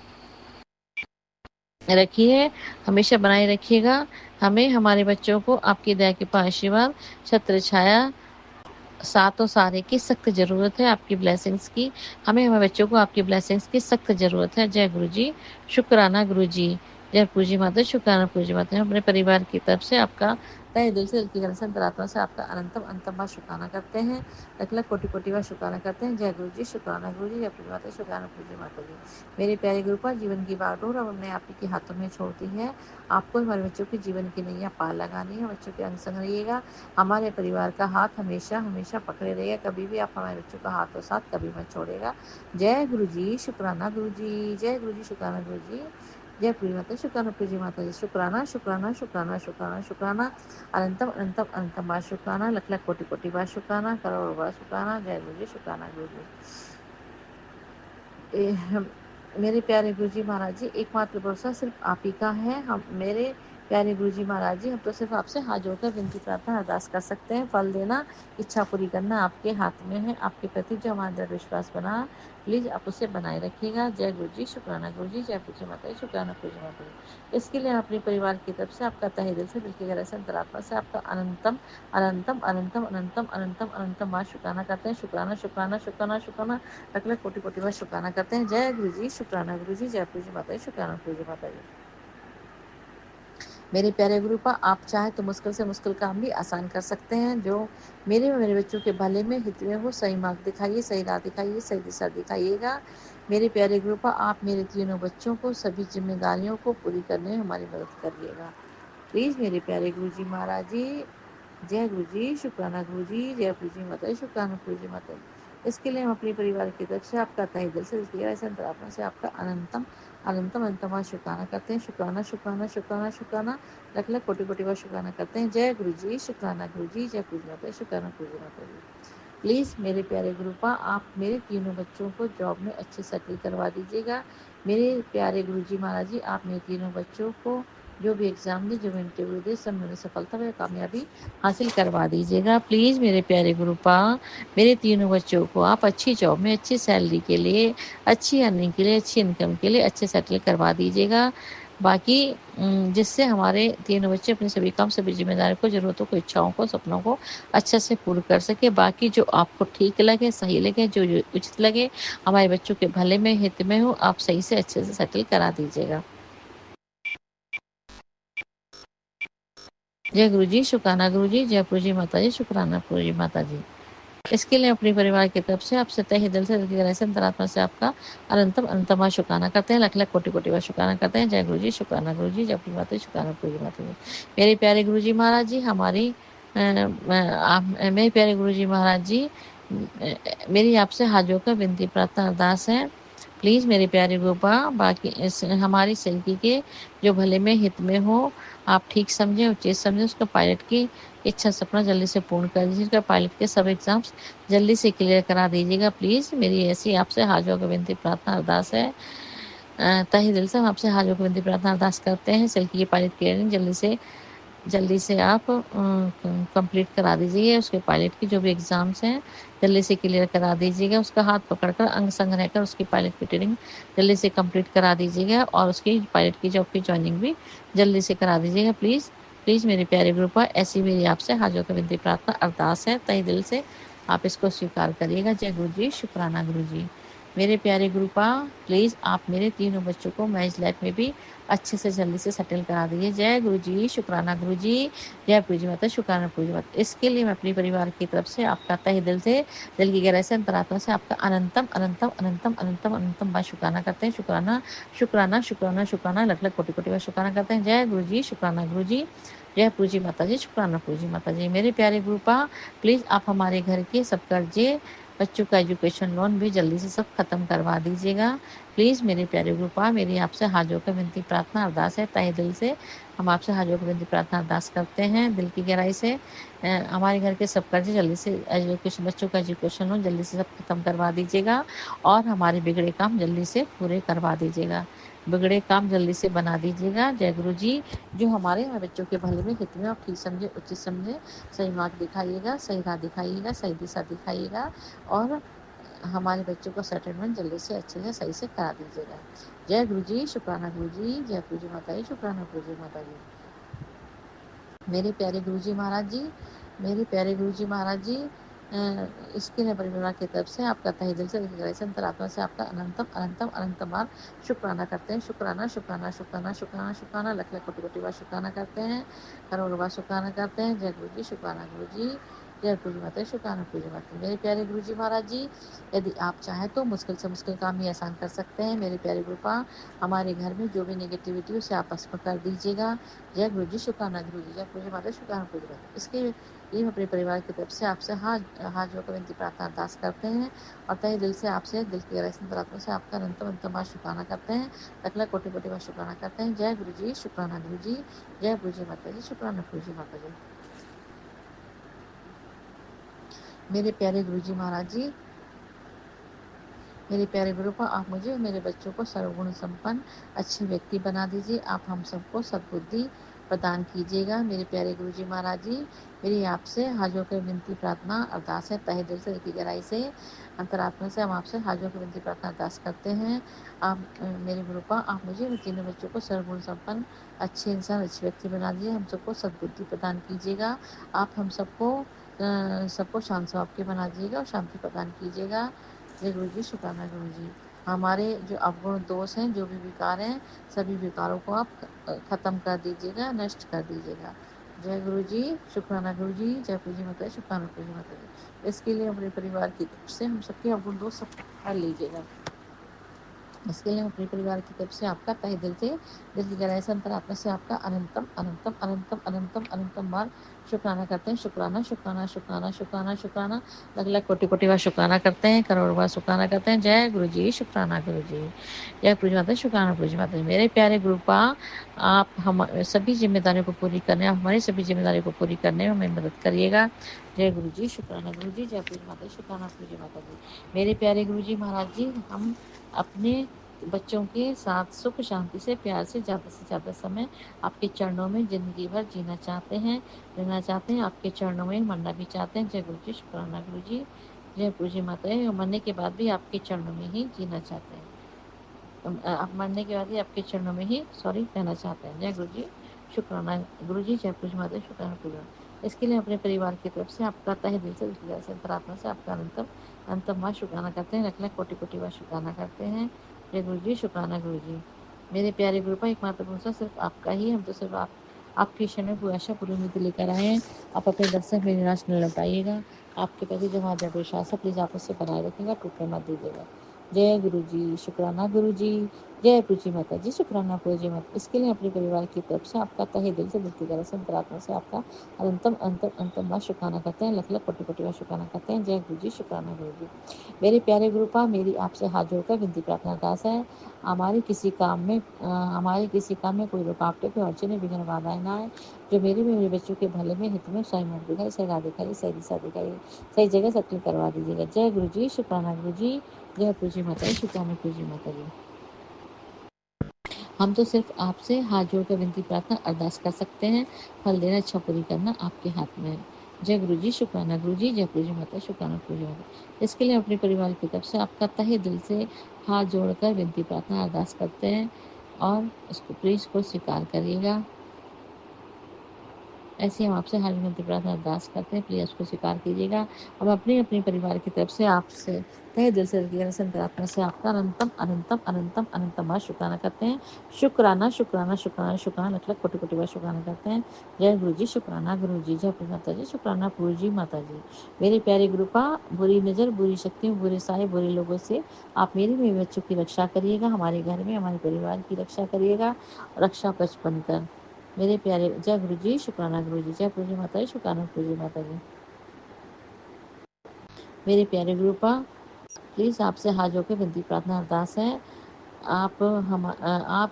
रखिए, हमेशा बनाए रखिएगा। हमें हमारे बच्चों को आपकी दया के पांच आशीर्वाद छत्र छाया सातों सारे की सख्त जरूरत है, आपकी ब्लेसिंग्स की। हमें हमारे बच्चों को आपकी ब्लेसिंग्स की सख्त जरूरत है। जय गुरु जी, शुक्राना गुरु जी, जय पूजी माता, शुक्राना पूजी माता। हम अपने परिवार की तरफ से आपका तहे दिल से, दिल की गहराई से, अंतरात्मा से आपका अनंतम अंतम बार शुक्राना करते हैं। लख लख कोटि कोटि बार शुक्राना करते हैं। जय गुरु जी, शुक्राना गुरु जी, जय पूजी माता, शुक्राना पूजी माता जी। मेरे प्यारे गुरु पर, जीवन की बागडोर अब हमने आप ही के हाथों में छोड़ दी है। आपको हमारे बच्चों के जीवन की नैया पार लगानी है। बच्चों के अंग संग रहिएगा, हमारे परिवार का हाथ हमेशा हमेशा पकड़े रहेगा। कभी भी आप हमारे बच्चों का हाथ और साथ कभी मत छोड़ेगा। जय गुरु जी, शुक्राना गुरु जी, जय गुरु जी, शुक्राना गुरु जी, जय पूजी माता, शुक्राना पूजी माता जी। शुक्राना शुक्राना शुक्राना शुक्राना शुक्राना अनंतम अनंतम अनंतम बार शुक्राना, लख लख कोटि कोटि बार शुक्राना, करोड़ बार शुक्राना। जय गुरु जी, शुक्राना गुरु जी। मेरे प्यारे गुरु जी महाराज जी, एकमात्र भरोसा सिर्फ आप ही का है। हम मेरे प्यारे गुरु जी महाराज जी, हम तो सिर्फ आपसे हाथ जोड़कर विनती प्रार्थना अरदास कर सकते हैं। फल देना, इच्छा पूरी करना आपके हाथ में है। आपके प्रति जो हमारा दृढ़ विश्वास बना, प्लीज आप उसे बनाए रखिएगा। जय गुरु जी, शुक्राना गुरु जी, जय पूजी माता जी, शुक्राना पूजी माता जी। इसके लिए अपने परिवार की तरफ से आपका तहे दिल से, दिल की गहराई से, अंतरात्मा से आपका अनंतम अनंतम अनंतम अनंतम अनंतम अनंतम बार शुक्राना करते हैं। शुक्राना शुक्राना शुक्राना शुक्राना लख लख कोटि कोटि बार शुक्राना करते हैं। जय गुरु जी, शुक्राना गुरु जी, जय पूजी माता जी, शुक्राना पूजी माता जी। मेरे प्यारे गुरु पर, आप चाहे तो मुश्किल से मुश्किल काम भी आसान कर सकते हैं। जो मेरे बच्चों के भले में, हित में हो, सही मार्ग दिखाइए, सही राह दिखाइए, सही दिशा दिखाइएगा। मेरे प्यारे गुरुपा, आप मेरे तीनों बच्चों को सभी जिम्मेदारियों को पूरी करने में हमारी मदद करिएगा। प्लीज़ मेरे प्यारे गुरुजी महाराज जी, जय गुरु जी, शुक्राना गुरु जी, जय गुरु जी माता जी, शुक्राना गुरु जी माता जी। इसके लिए हम अपने परिवार की तरफ से आपका तहे दिल से ऐसे अंतरात्मा से आपका अनंतम अनंतम अनंतम शुक्राना करते हैं। शुक्राना शुक्राना शुक्राना शुक्राना लख लख कोटि कोटि बार शुक्राना करते हैं। जय गुरु जी, शुक्राना गुरु जी, जय गुरु जी माता जी, शुक्राना गुरु जी माता जी। प्लीज़ मेरे प्यारे गुरुपा, आप मेरे तीनों बच्चों को जॉब में अच्छे सेटल करवा दीजिएगा। मेरे प्यारे गुरुजी महाराज जी, आप मेरे तीनों बच्चों को जो भी एग्ज़ाम दे, जो भी इंटरव्यू दे, सब में सफलता व कामयाबी हासिल करवा दीजिएगा। प्लीज़ मेरे प्यारे गुरुपा, मेरे तीनों बच्चों को आप अच्छी जॉब में अच्छी सैलरी के लिए, अच्छी अर्निंग के लिए, अच्छी इनकम के लिए अच्छे सेटल करवा दीजिएगा। बाकी जिससे हमारे तीनों बच्चे अपने सभी काम, सभी जिम्मेदारियों को, ज़रूरतों को, इच्छाओं को, सपनों को अच्छे से पूर्ण कर सके। बाकी जो आपको ठीक लगे, सही लगे, जो उचित लगे, हमारे बच्चों के भले में, हित में हो, आप सही से अच्छे से सेटल करा दीजिएगा। जय गुरु जी, शुक्राना गुरु जी, जय गुरु जी माता जी, शुक्राना गुरु जी माता जी। इसके लिए अपने परिवार की तरफ से आपसे तहे दिल से, दिल की गहराई से, अंतरात्मा से आपका अनंतम अनंतम शुक्राना करते हैं। लख लख कोटि कोटि बार शुक्राना करते हैं। जय गुरु जी, शुक्राना गुरु जी, जय गुरु माता जी, शुक्राना गुरु जी माता जी। मेरे प्यारे गुरु जी महाराज जी, मेरे प्यारे गुरु जी महाराज जी, मेरी आपसे हाथ जोड़कर विनती प्रार्थना अरदास है। प्लीज़ मेरे प्यारे गोपा, बाकी हमारी जिंदगी के जो भले में, हित में हो, आप ठीक समझें, उचित समझें, उसका पायलट की इच्छा सपना जल्दी से पूर्ण कर दीजिए। उसका पायलट के सब एग्जाम्स जल्दी से क्लियर करा दीजिएगा। प्लीज़ मेरी ऐसी आपसे हाथ जोड़कर विनती प्रार्थना अरदास है। तहे दिल से हम आपसे हाथ जोड़कर विनती प्रार्थना अरदास करते हैं। सिल्की की पायलट क्लियरिंग जल्दी से आप कंप्लीट करा दीजिए। उसके पायलट की जो भी एग्ज़ाम्स हैं जल्दी से क्लियर करा दीजिएगा। उसका हाथ पकड़कर अंग संग रहकर उसकी पायलट की ट्रेनिंग जल्दी से कंप्लीट करा दीजिएगा और उसकी पायलट की जॉब की ज्वाइनिंग भी जल्दी से करा दीजिएगा। प्लीज़ मेरे प्यारे ग्रुपा, ऐसी मेरी आपसे हाथ जोड़कर विनती प्रार्थना अरदास है। तहे दिल से आप इसको स्वीकार करिएगा। जय गुरु जी, शुक्राना गुरु जी। मेरे प्यारे गुरुपा, प्लीज़ आप मेरे तीनों बच्चों को मैरिज लाइफ में भी अच्छे से जल्दी से सेटल करा दीजिए। जय गुरु जी, शुक्राना गुरु जी, जय गुरु जी माता, शुक्राना गुरु जी माता। इसके लिए मैं अपने परिवार की तरफ से आपका तहे दिल से, दिल की गहराई से, अंतरात्मा से आपका अनंतम अनंतम अनंतम अनंतम अनंतम बार शुक्राना करते हैं। शुक्राना शुक्राना शुक्राना शुक्राना लख लख कोटि कोटि बार शुक्राना करते हैं। जय गुरु जी, शुक्राना गुरु जी, जय गुरु जी माता जी, शुक्राना गुरु जी माता जी। मेरे प्यारे गुरुपा, प्लीज़ आप हमारे घर के सब कर्जे, बच्चों का एजुकेशन लोन भी जल्दी से सब खत्म करवा दीजिएगा। प्लीज़ मेरे प्यारे गुरुपा, मेरी आपसे हाथ जोड़कर विनती प्रार्थना अरदास है। तहे दिल से हम आपसे हाथ जोड़कर विनती प्रार्थना अरदास करते हैं, दिल की गहराई से। हमारे घर के सब कर्जे जल्दी से, एजुकेशन, बच्चों का एजुकेशन लोन जल्दी से सब खत्म करवा दीजिएगा और हमारे बिगड़े काम जल्दी से पूरे करवा दीजिएगा। बिगड़े काम जल्दी से बना दीजिएगा। जय गुरु जी, जो हमारे बच्चों के भले में, हित में आप ठीक समझे, उचित समझे, सही मार्ग दिखाइएगा, सही राह दिखाइएगा, सही दिशा दिखाइएगा और हमारे बच्चों को सेटलमेंट जल्दी से अच्छे से सही से करा दीजिएगा। जय गुरु जी, शुक्राना गुरु जी, जय गुरु जी माता जी, शुक्राना गुरु जी माता जी। मेरे प्यारे गुरु जी महाराज जी, मेरे प्यारे गुरु जी महाराज जी, इसके लिए परिवार की तरफ से आपका तहे दिल से, अंतरात्मा से आपका अनंतम अनंतम अनंतम बार शुक्राना करते हैं। शुक्राना शुक्राना शुक्राना शुक्राना शुक्राना लख लख कोटि कोटि बार शुक्राना करते हैं। करोड़ों बार शुक्राना करते हैं। जय गुरु जी, शुक्राना गुरु जी, जय गुरु जी माता, शुक्राना गुरु जी माता। मेरे प्यारे गुरु जी महाराज जी, यदि आप चाहें तो मुश्किल से मुश्किल काम ही आसान कर सकते हैं। मेरे प्यारे गुरुपा, हमारे घर में जो भी नेगेटिविटी उसे आप भस्म कर दीजिएगा। जय गुरु जी, शुक्राना गुरु जी, जय गुरु जी माता, शुक्राना गुरु जी माता। इसके लिए हम अपने परिवार की तरफ से आपसे हाथ जोड़कर विनती प्रार्थना अरदास करते हैं और तहे दिल से आपसे, दिल की गहराई से, अंतरात्मा से आपका अनंतम अनंतम बार शुक्राना करते हैं। लख लख कोटि कोटि बार शुक्राना करते हैं। जय गुरु जी, शुक्राना गुरु जी, जय गुरु जी माता जी, शुक्राना गुरु जी माता जी। मेरे प्यारे गुरु जी महाराज जी, मेरे प्यारे गुरुपा, आप मुझे और मेरे बच्चों को सर्वगुण संपन्न अच्छे व्यक्ति बना दीजिए। आप हम सबको सद्बुद्धि प्रदान कीजिएगा। मेरे प्यारे गुरु जी महाराज जी, मेरी आपसे हाथ जोड़कर विनती प्रार्थना अरदास है। तहे दिल से, दिल की गहराई से, अंतरात्मा से हम आपसे हाथ जोड़कर विनती प्रार्थना अरदास करते हैं। आप मेरे गुरुपा, आप मुझे और तीनों बच्चों को सर्वगुण संपन्न अच्छे इंसान, अच्छे व्यक्ति बना दीजिए। हम सबको सद्बुद्धि प्रदान कीजिएगा। आप हम सबको शांत स्वभाव के बना दीजिएगा और शांति प्रदान कीजिएगा। जय गुरु जी, शुक्राना गुरु जी। हमारे जो अवगुण दोष हैं, जो भी विकार हैं, सभी विकारों को आप खत्म कर दीजिएगा, नष्ट कर दीजिएगा। जय गुरु जी, शुक्राना गुरु जी, जय गुरु जी माता, शुक्राना गुरु जी माता जी। इसके लिए अपने परिवार की तरफ से हम सबके अवगुण दोष सब हर लीजिएगा। इसके लिए हम अपने परिवार की तरफ से आपका तहे दिल की गहराई से अंतरात्मा से आपका अनंतम अनंतम अनंतम अनंतम अनंतम बार शुक्राना करते हैं। शुक्राना शुक्राना शुक्राना शुक्राना शुक्राना, लग लग कोटि कोटि बार शुक्राना करते हैं, करोड़ बार शुक्राना करते हैं। जय गुरु जी, शुक्राना गुरु जी, जय गुरु जी माता, शुक्राना गुरु जी माता। मेरे प्यारे गुरुपा, आप हम सभी जिम्मेदारियों को पूरी करने, हमारी सभी जिम्मेदारियों को पूरी करने में हमें मदद करिएगा। जय गुरु जी, शुक्राना गुरु जी, जय गुरु जी माता, शुक्राना गुरु जी माता जी। मेरे प्यारे गुरु जी महाराज जी, हम अपने बच्चों के साथ सुख शांति से प्यार से ज़्यादा समय आपके चरणों में ज़िंदगी भर जीना चाहते हैं, रहना चाहते हैं, आपके चरणों में मरना भी चाहते हैं। जय गुरु जी, शुक्राना गुरु जी, जय गुरु जी माता। मरने के बाद भी आपके चरणों में ही जीना चाहते हैं, आप मरने के बाद ही आपके चरणों में ही रहना चाहते हैं। जय गुरु जी, शुक्राना गुरु जी, जय गुरु जी माता, शुक्राना गुरु जी। इसके लिए अपने परिवार की तरफ से आपका तहे दिल से अंतरात्मा से आपका अंतम बार शुक्राना करते हैं, लख कोटि कोटि बार शुक्राना करते हैं। जय गुरु जी, शुक्राना गुरु जी। मेरे प्यारे गुरु पर एकमात्र भरोसा सिर्फ आपका ही, हम तो सिर्फ आपकी क्षण में पूरी आशा पूरी उम्मीद लेकर आए हैं। आप अपने दर्शन में निराश न लौटाइएगा। आपके प्रति जो हमारा दृढ़ विश्वास है, प्लीज़ आप उससे बनाए रखिएगा, टूटने मत दीजिएगा। जय गुरु जी, शुक्राना गुरु जी, जय रुचि माता जी, शुक्राना पूज्य माता। इसके लिए अपने परिवार की तरफ से आपका तहे दिल की तरफ से अंतरात्मा से आपका अनंतम अंतम अंतम बार शुक्राना करते हैं, लख लख कोटि कोटि बार शुक्राना करते हैं। जय गुरु जी, शुक्राना गुरु जी। मेरे प्यारे गुरुपा, मेरी आपसे हाथ जोड़कर विनती प्रार्थना अरदास है, हमारे किसी काम में कोई रुकावटें, कोई अड़चने, विघ्न बाधाएं ना आए, जो मेरे बच्चों के भले में, हित में स्वयं दिखाई, सही राह दिखाई, सही दिशा दिखाई, सही जगह सेटल करवा दीजिएगा। जय गुरु जी, शुक्राना गुरु जी, जय गुरु जी माता, शुक्राना गुरु जी माता जी। हम तो सिर्फ आपसे हाथ जोड़कर विनती प्रार्थना अरदास कर सकते हैं, फल देना, इच्छा पूरी करना आपके हाथ में है। जय गुरु जी, शुक्राना गुरु जी, जय गुरु जी माता, शुक्राना गुरु जी माता। इसके लिए अपने परिवार की तरफ से आपका तहे दिल से हाथ जोड़कर विनती प्रार्थना अरदास करते हैं, और उसको प्लीज़ को स्वीकार करिएगा। ऐसे हम आपसे हाथ जोड़कर प्रार्थना अरदास करते हैं, प्लीज़ उसको स्वीकार कीजिएगा। हम अपने अपने परिवार की तरफ से आपसे तहे दिल से अंतरात्मा से आपका अनंतम अनंतम अनंतम अनंतम बार शुक्राना करते हैं। शुक्राना शुक्राना शुक्राना शुक्राना, लख लख कोटि कोटि बार शुक्राना करते हैं। जय गुरु जी, शुक्राना गुरु जी, जय गुरु माता जी, शुक्राना गुरु जी माता जी। मेरे प्यारे गुरुपा, बुरी नज़र, बुरी शक्तियों, बुरे साए, बुरे लोगों से आप मेरे बच्चों की रक्षा करिएगा, हमारे घर में हमारे परिवार की रक्षा करिएगा, रक्षा कवच बनकर। मेरे प्यारे, जय गुरु जी, शुक्राना गुरु जी, जय गुरु जी माता जी, शुक्राना गुरु जी माता जी। मेरे प्यारे गुरुपा, प्लीज़ आपसे हाथ जोड़कर विनती प्रार्थना अरदास है, आप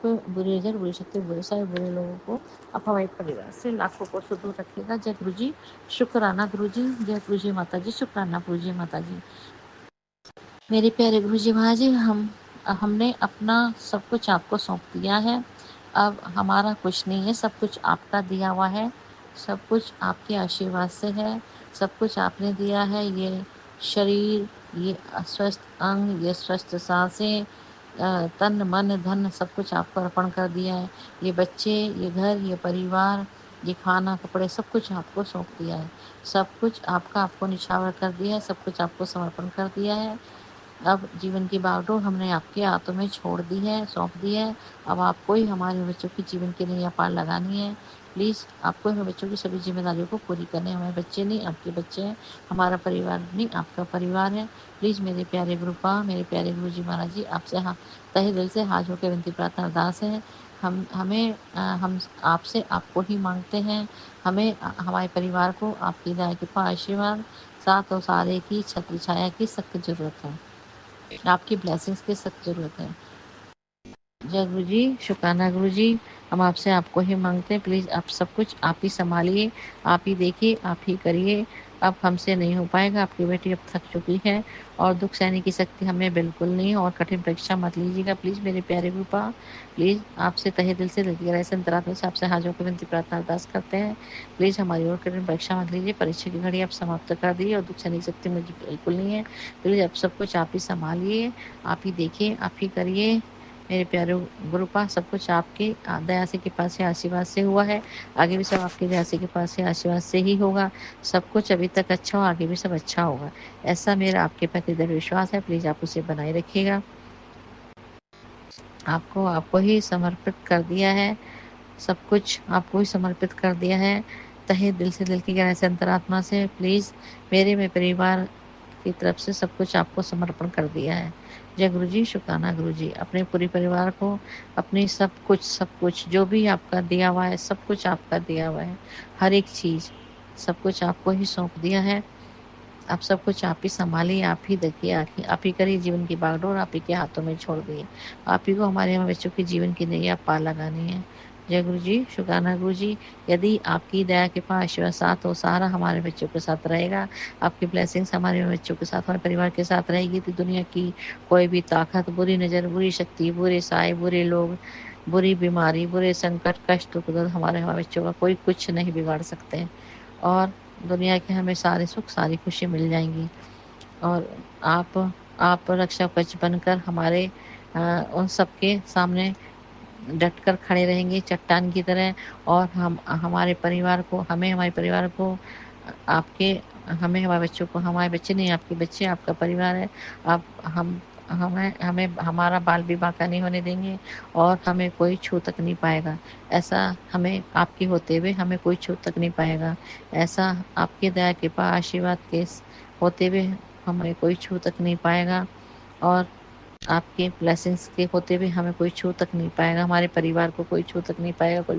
बुरी नज़र, बुरी शक्ति, बुरे सारे बुरे लोगों को आप हमारे परिवार से लाखों को से दूर रखिएगा। जय गुरु जी, शुक्राना गुरु जी, जय गुरु जी माता जी, शुक्राना गुरु जी माता जी। मेरे प्यारे गुरु जी महाराज जी, हमने अपना सब कुछ आपको सौंप दिया है। अब हमारा कुछ नहीं है, सब कुछ आपका दिया हुआ है, सब कुछ आपके आशीर्वाद से है, सब कुछ आपने दिया है। ये शरीर, ये स्वस्थ अंग, ये स्वस्थ सांसें, तन मन धन सब कुछ आपको अर्पण कर दिया है। ये बच्चे, ये घर, ये परिवार, ये खाना कपड़े, सब कुछ आपको सौंप दिया है। सब कुछ आपको निछावर कर दिया है, सब कुछ आपको समर्पण कर दिया है। अब जीवन की बागडोर हमने आपके हाथों में छोड़ दी है, सौंप दी है। अब आपको ही हमारे बच्चों की जीवन की नैया पार लगानी है। प्लीज़ आपको हमारे बच्चों की सभी जिम्मेदारियों को पूरी करने, हमारे बच्चे नहीं आपके बच्चे हैं, हमारा परिवार नहीं आपका परिवार है। प्लीज़ मेरे प्यारे गुरुपा, मेरे प्यारे गुरु जी महाराज जी, आपसे तहे दिल से हाथ जोड़कर विनती प्रार्थना अरदास है। हम आपसे आपको ही मांगते हैं। हमें हमारे परिवार को आपकी दया कृपा आशीर्वाद, साथ और सारे की छत्र छाया की सख्त जरूरत है, आपकी ब्लेसिंग्स की सख्त ज़रूरत है। जय गुरु जी, शुक्राना गुरु जी, हम आपसे आपको ही मांगते हैं, प्लीज़ आप सब कुछ आप ही संभालिए, आप ही देखिए, आप ही करिए। अब हमसे नहीं हो पाएगा, आपकी बेटी अब थक चुकी है और दुख सहने की शक्ति हमें बिल्कुल नहीं है, और कठिन परीक्षा मत लीजिएगा प्लीज़ मेरे प्यारे गुरुपा। प्लीज़ आपसे तहे दिल से अंतरात्मा से आपसे हाथ जोड़कर विनती प्रार्थना अरदास करते हैं, प्लीज़ हमारी ओर कठिन परीक्षा मत लीजिए। परीक्षा की घड़ी आप समाप्त कर दीजिए, और दुख सहने की शक्ति मुझे बिल्कुल नहीं है। प्लीज़ अब सब कुछ आप ही संभालिए, आप ही देखिए, आप ही करिए। मेरे प्यारे गुरुपा, सब कुछ आपकी दया से कृपा से आशीर्वाद से हुआ है, आगे भी सब आपकी दया से कृपा से आशीर्वाद से ही होगा। सब कुछ अभी तक अच्छा हो, आगे भी सब अच्छा होगा, ऐसा मेरा आपके प्रति दृढ़ विश्वास है। प्लीज़ आप उसे बनाए रखिएगा। आपको ही समर्पित कर दिया है, सब कुछ आपको ही समर्पित कर दिया है, तहे दिल की गहराई से अंतरात्मा से। प्लीज़ मेरे परिवार की तरफ से सब कुछ आपको समर्पण कर दिया है। जय गुरु जी, शुक्राना गुरु जी। अपने पूरे परिवार को, अपनी सब कुछ जो भी आपका दिया हुआ है, सब कुछ आपका दिया हुआ है, हर एक चीज़, सब कुछ आपको ही सौंप दिया है। आप सब कुछ आप ही संभालिए, आप ही देखिए, आप ही करिए, जीवन की बागडोर आप ही के हाथों में छोड़ दिए। आप ही को हमारे बच्चों के जीवन की नैया पार लगानी है। जय गुरु जी, शुक्राना गुरु जी। यदि आपकी दया के पास आशीर्वाद साथ हो, सहारा हमारे बच्चों के साथ रहेगा, आपकी ब्लेसिंग्स हमारे बच्चों के साथ, हमारे परिवार के साथ रहेगी, तो दुनिया की कोई भी ताकत, बुरी नज़र, बुरी शक्ति, बुरे साए, बुरे लोग, बुरी बीमारी, बुरे संकट, कष्ट, दुख हमारे बच्चों का कोई कुछ नहीं बिगाड़ सकते। और दुनिया के हमें सारे सुख, सारी खुशी मिल जाएंगी। और आप रक्षा कवच बनकर हमारे उन सबके सामने डटकर खड़े रहेंगे चट्टान की तरह। और हम हमारे परिवार को, हमारे परिवार को आपके, हमारे बच्चों को, हमारे बच्चे नहीं, आपके बच्चे, आपका परिवार है। आप हमें हमें हमारा बाल विवाह का नहीं होने देंगे, और हमें कोई छू तक नहीं पाएगा। ऐसा हमें आपके होते हुए हमें कोई छू तक नहीं पाएगा। ऐसा आपके दया के पास आशीर्वाद के होते हुए हमें कोई छू तक नहीं पाएगा। और आपके ब्लेसिंग्स के होते हुए हमें कोई छू तक नहीं पाएगा। हमारे परिवार को कोई छू तक नहीं पाएगा, कोई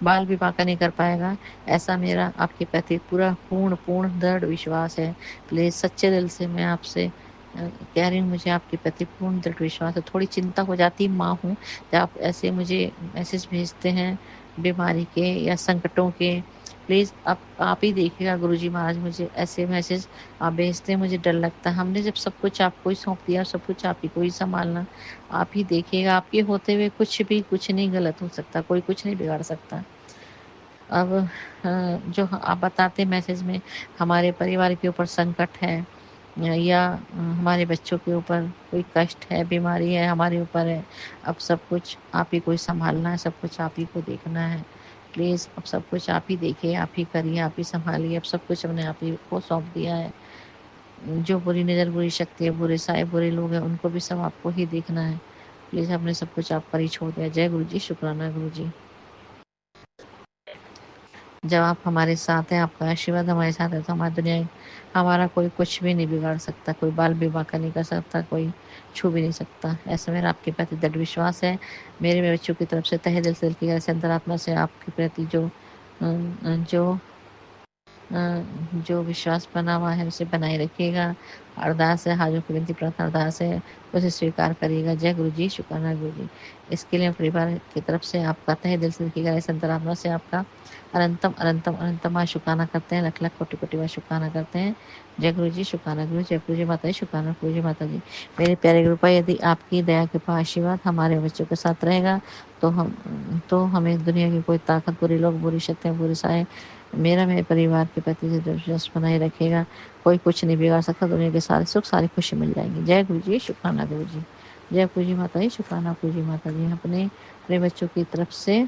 बाल विवाह का नहीं कर पाएगा। ऐसा मेरा आपके प्रति पूरा पूर्ण दृढ़ विश्वास है। प्लीज़ सच्चे दिल से मैं आपसे कह रही हूँ, मुझे आपके प्रति पूर्ण दृढ़ विश्वास है। थोड़ी चिंता हो जाती, माँ हूँ, जब आप ऐसे मुझे मैसेज भेजते हैं बीमारी के या संकटों के। प्लीज़ आप ही देखिएगा गुरुजी महाराज, मुझे ऐसे मैसेज आप भेजते हैं, मुझे डर लगता है। हमने जब सब कुछ आपको ही सौंप दिया, सब कुछ आप ही को ही संभालना, आप ही देखिएगा। आपके होते हुए कुछ नहीं गलत हो सकता, कोई कुछ नहीं बिगाड़ सकता। अब जो आप बताते मैसेज में हमारे परिवार के ऊपर संकट है, या हमारे बच्चों के ऊपर कोई कष्ट है, बीमारी है, हमारे ऊपर है, अब सब कुछ आप ही को ही संभालना है, सब कुछ आप ही को देखना है। प्लीज़ अब सब कुछ आप ही देखिए, आप ही करिए, आप ही संभालिए। अब सब कुछ हमने आप ही को सौंप दिया है। जो बुरी नज़र, बुरी शक्ति है, बुरे साए, बुरे लोग हैं, उनको भी सब आपको ही देखना है। प्लीज़ हमने सब कुछ आप पर ही छोड़ दिया। जय गुरु जी, शुक्राना गुरु जी। जब आप हमारे साथ हैं, आपका आशीर्वाद हमारे साथ है, तो हमारी दुनिया, हमारा कोई कुछ भी नहीं बिगाड़ सकता, कोई बाल विवाह का नहीं कर सकता, कोई छू भी नहीं सकता। ऐसा मेरा आपके प्रति दृढ़ विश्वास है। मेरे बच्चों की तरफ से तहे दिल से, दिल की गहराई से, अंतरात्मा से आपके प्रति जो जो विश्वास बना हुआ है उसे बनाए रखिएगा। अरदास है, हाजों की विनती प्रार्थना अरदास है, उसे स्वीकार करिएगा। जय गुरु जी, शुक्राना गुरु जी। इसके लिए परिवार की तरफ से आपका तहे दिल से, दिल की गहराई से, अंतरात्मा से आपका अनंतम अनंतम अनंतम शुक्राना करते हैं, लख लख कोटि कोटि बार शुक्राना करते हैं। जय गुरु जी, शुक्राना गुरु, जय गुरु जी माता जी, शुक्राना गुरु जी माता जी। मेरे प्यारे गुरु भाई, यदि आपकी दया के पास आशीर्वाद हमारे बच्चों के साथ रहेगा, तो हमें दुनिया की कोई ताकत, बुरे लोग, बुरी शक्तियाँ, बुरे साए मेरे परिवार के प्रति विश्वास बनाए रखेगा। कोई कुछ नहीं बिगाड़ सकता। दुनिया के सारे सुख, सारी खुशी मिल जाएंगी। जय गुरु जी, शुक्राना गुरु जी। जय गुरु जी माता जी, शुक्राना गुरु जी माता जी। अपने बच्चों की तरफ से,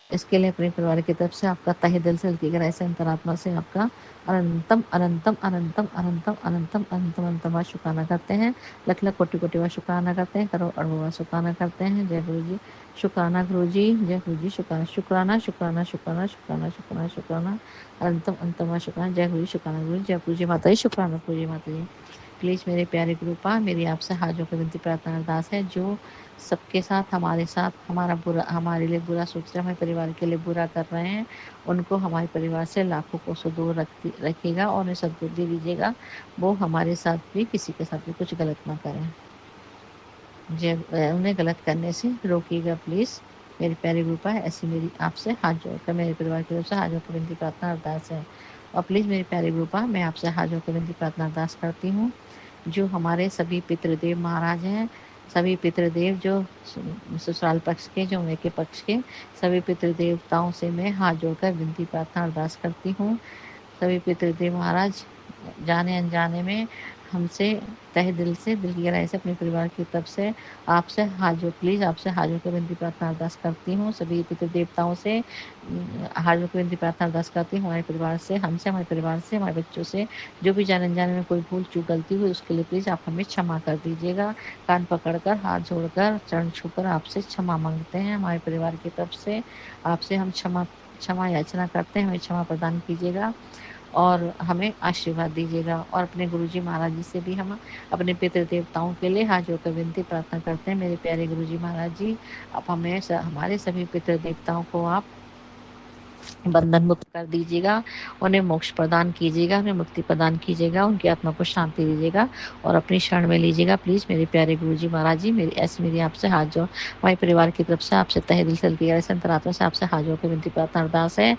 इसके लिए अपने परिवार की तरफ से आपका तहे दिल से, दिल की गहराई से, अंतरात्मा से आपका अनंतम अनंतम अनंतम अनंतम अनंतम अनंतम अनंतम शुक्राना करते हैं। लख लख कोटि कोटि बार शुक्राना करते हैं, करोड़ अरबों बार शुक्राना करते हैं। जय गुरु जी, शुक्राना गुरु जी। जय गुरु जी, शुक्राना शुक्राना शुक्राना शुक्राना शुक्राना शुक्राना शुक्राना अनंतम अनंतम शुक्राना। जय गुरु जी, शुक्राना गुरु, जय गुरु जी माता जी, शुक्राना गुरु जी माता जी। प्लीज़ मेरे प्यारे गुरु पा, मेरी आपसे हाथों की विनती प्रार्थना अरदास है, जो सबके साथ, हमारे साथ हमारे लिए बुरा सोच रहे हैं, हमारे परिवार के लिए बुरा कर रहे हैं, उनको हमारे परिवार से लाखों कोसों दूर रखिएगा और उन्हें सद्बुद्धि दीजिएगा। वो हमारे साथ भी, किसी के साथ भी कुछ गलत ना करें। उन्हें गलत करने से रोकिएगा प्लीज़। मेरे प्यारे गुरु पा, ऐसी मेरी आपसे हाथ जोड़कर मेरे परिवार की तरफ से हाथ जोड़कर विनती प्रार्थना अरदास है। और प्लीज़ मेरे प्यारे गुरु पा, मैं आपसे हाथ जोड़कर विनती प्रार्थना अरदास करती हूँ, जो हमारे सभी पितृदेव महाराज हैं, सभी पितृदेव जो ससुराल पक्ष के, जो मेके पक्ष के सभी पितृदेवताओं से मैं हाथ जोड़कर विनती प्रार्थना अरदास करती हूँ। सभी पितृदेव महाराज, जाने अनजाने में हमसे तहे दिल से, दिल की गहराई से, अपने परिवार की तरफ से आपसे प्लीज़ आपसे हाजिर को विनती प्रार्थना अरदास करती हूँ। सभी पितृदेवताओं से हाजिर को विनती प्रार्थना अरदास करती हूँ, हमारे परिवार से, हमसे, हमारे परिवार से, हमारे बच्चों से जो भी जाने अनजाने में कोई भूल चूक गलती हुई, उसके लिए प्लीज़ आप हमें क्षमा कर दीजिएगा। कान पकड़कर, हाथ जोड़कर, चरण छूकर आपसे क्षमा मांगते हैं। हमारे परिवार की तरफ से आपसे हम क्षमा याचना करते हैं, हमें क्षमा प्रदान कीजिएगा। और हमें आशीर्वाद दीजिएगा। और अपने गुरुजी महाराज जी से भी हम अपने पितृ देवताओं के लिए हाथ जोड़कर विनती प्रार्थना करते हैं। मेरे प्यारे गुरुजी महाराज जी, आप हमें हमारे सभी पितृ देवताओं को आप बंधन मुक्त कर दीजिएगा, उन्हें मोक्ष प्रदान कीजिएगा, उन्हें मुक्ति प्रदान कीजिएगा, उनकी आत्मा को शांति दीजिएगा और अपनी शरण में लीजिएगा। प्लीज़ मेरे प्यारे गुरुजी महाराज जी, मेरी आपसे हाथ जोड़, हमारे परिवार की तरफ से आपसे तहे दिल से गहरे से अंतरात्मा से आपसे हाथ जोड़ के विनती प्रार्थना अरदास है,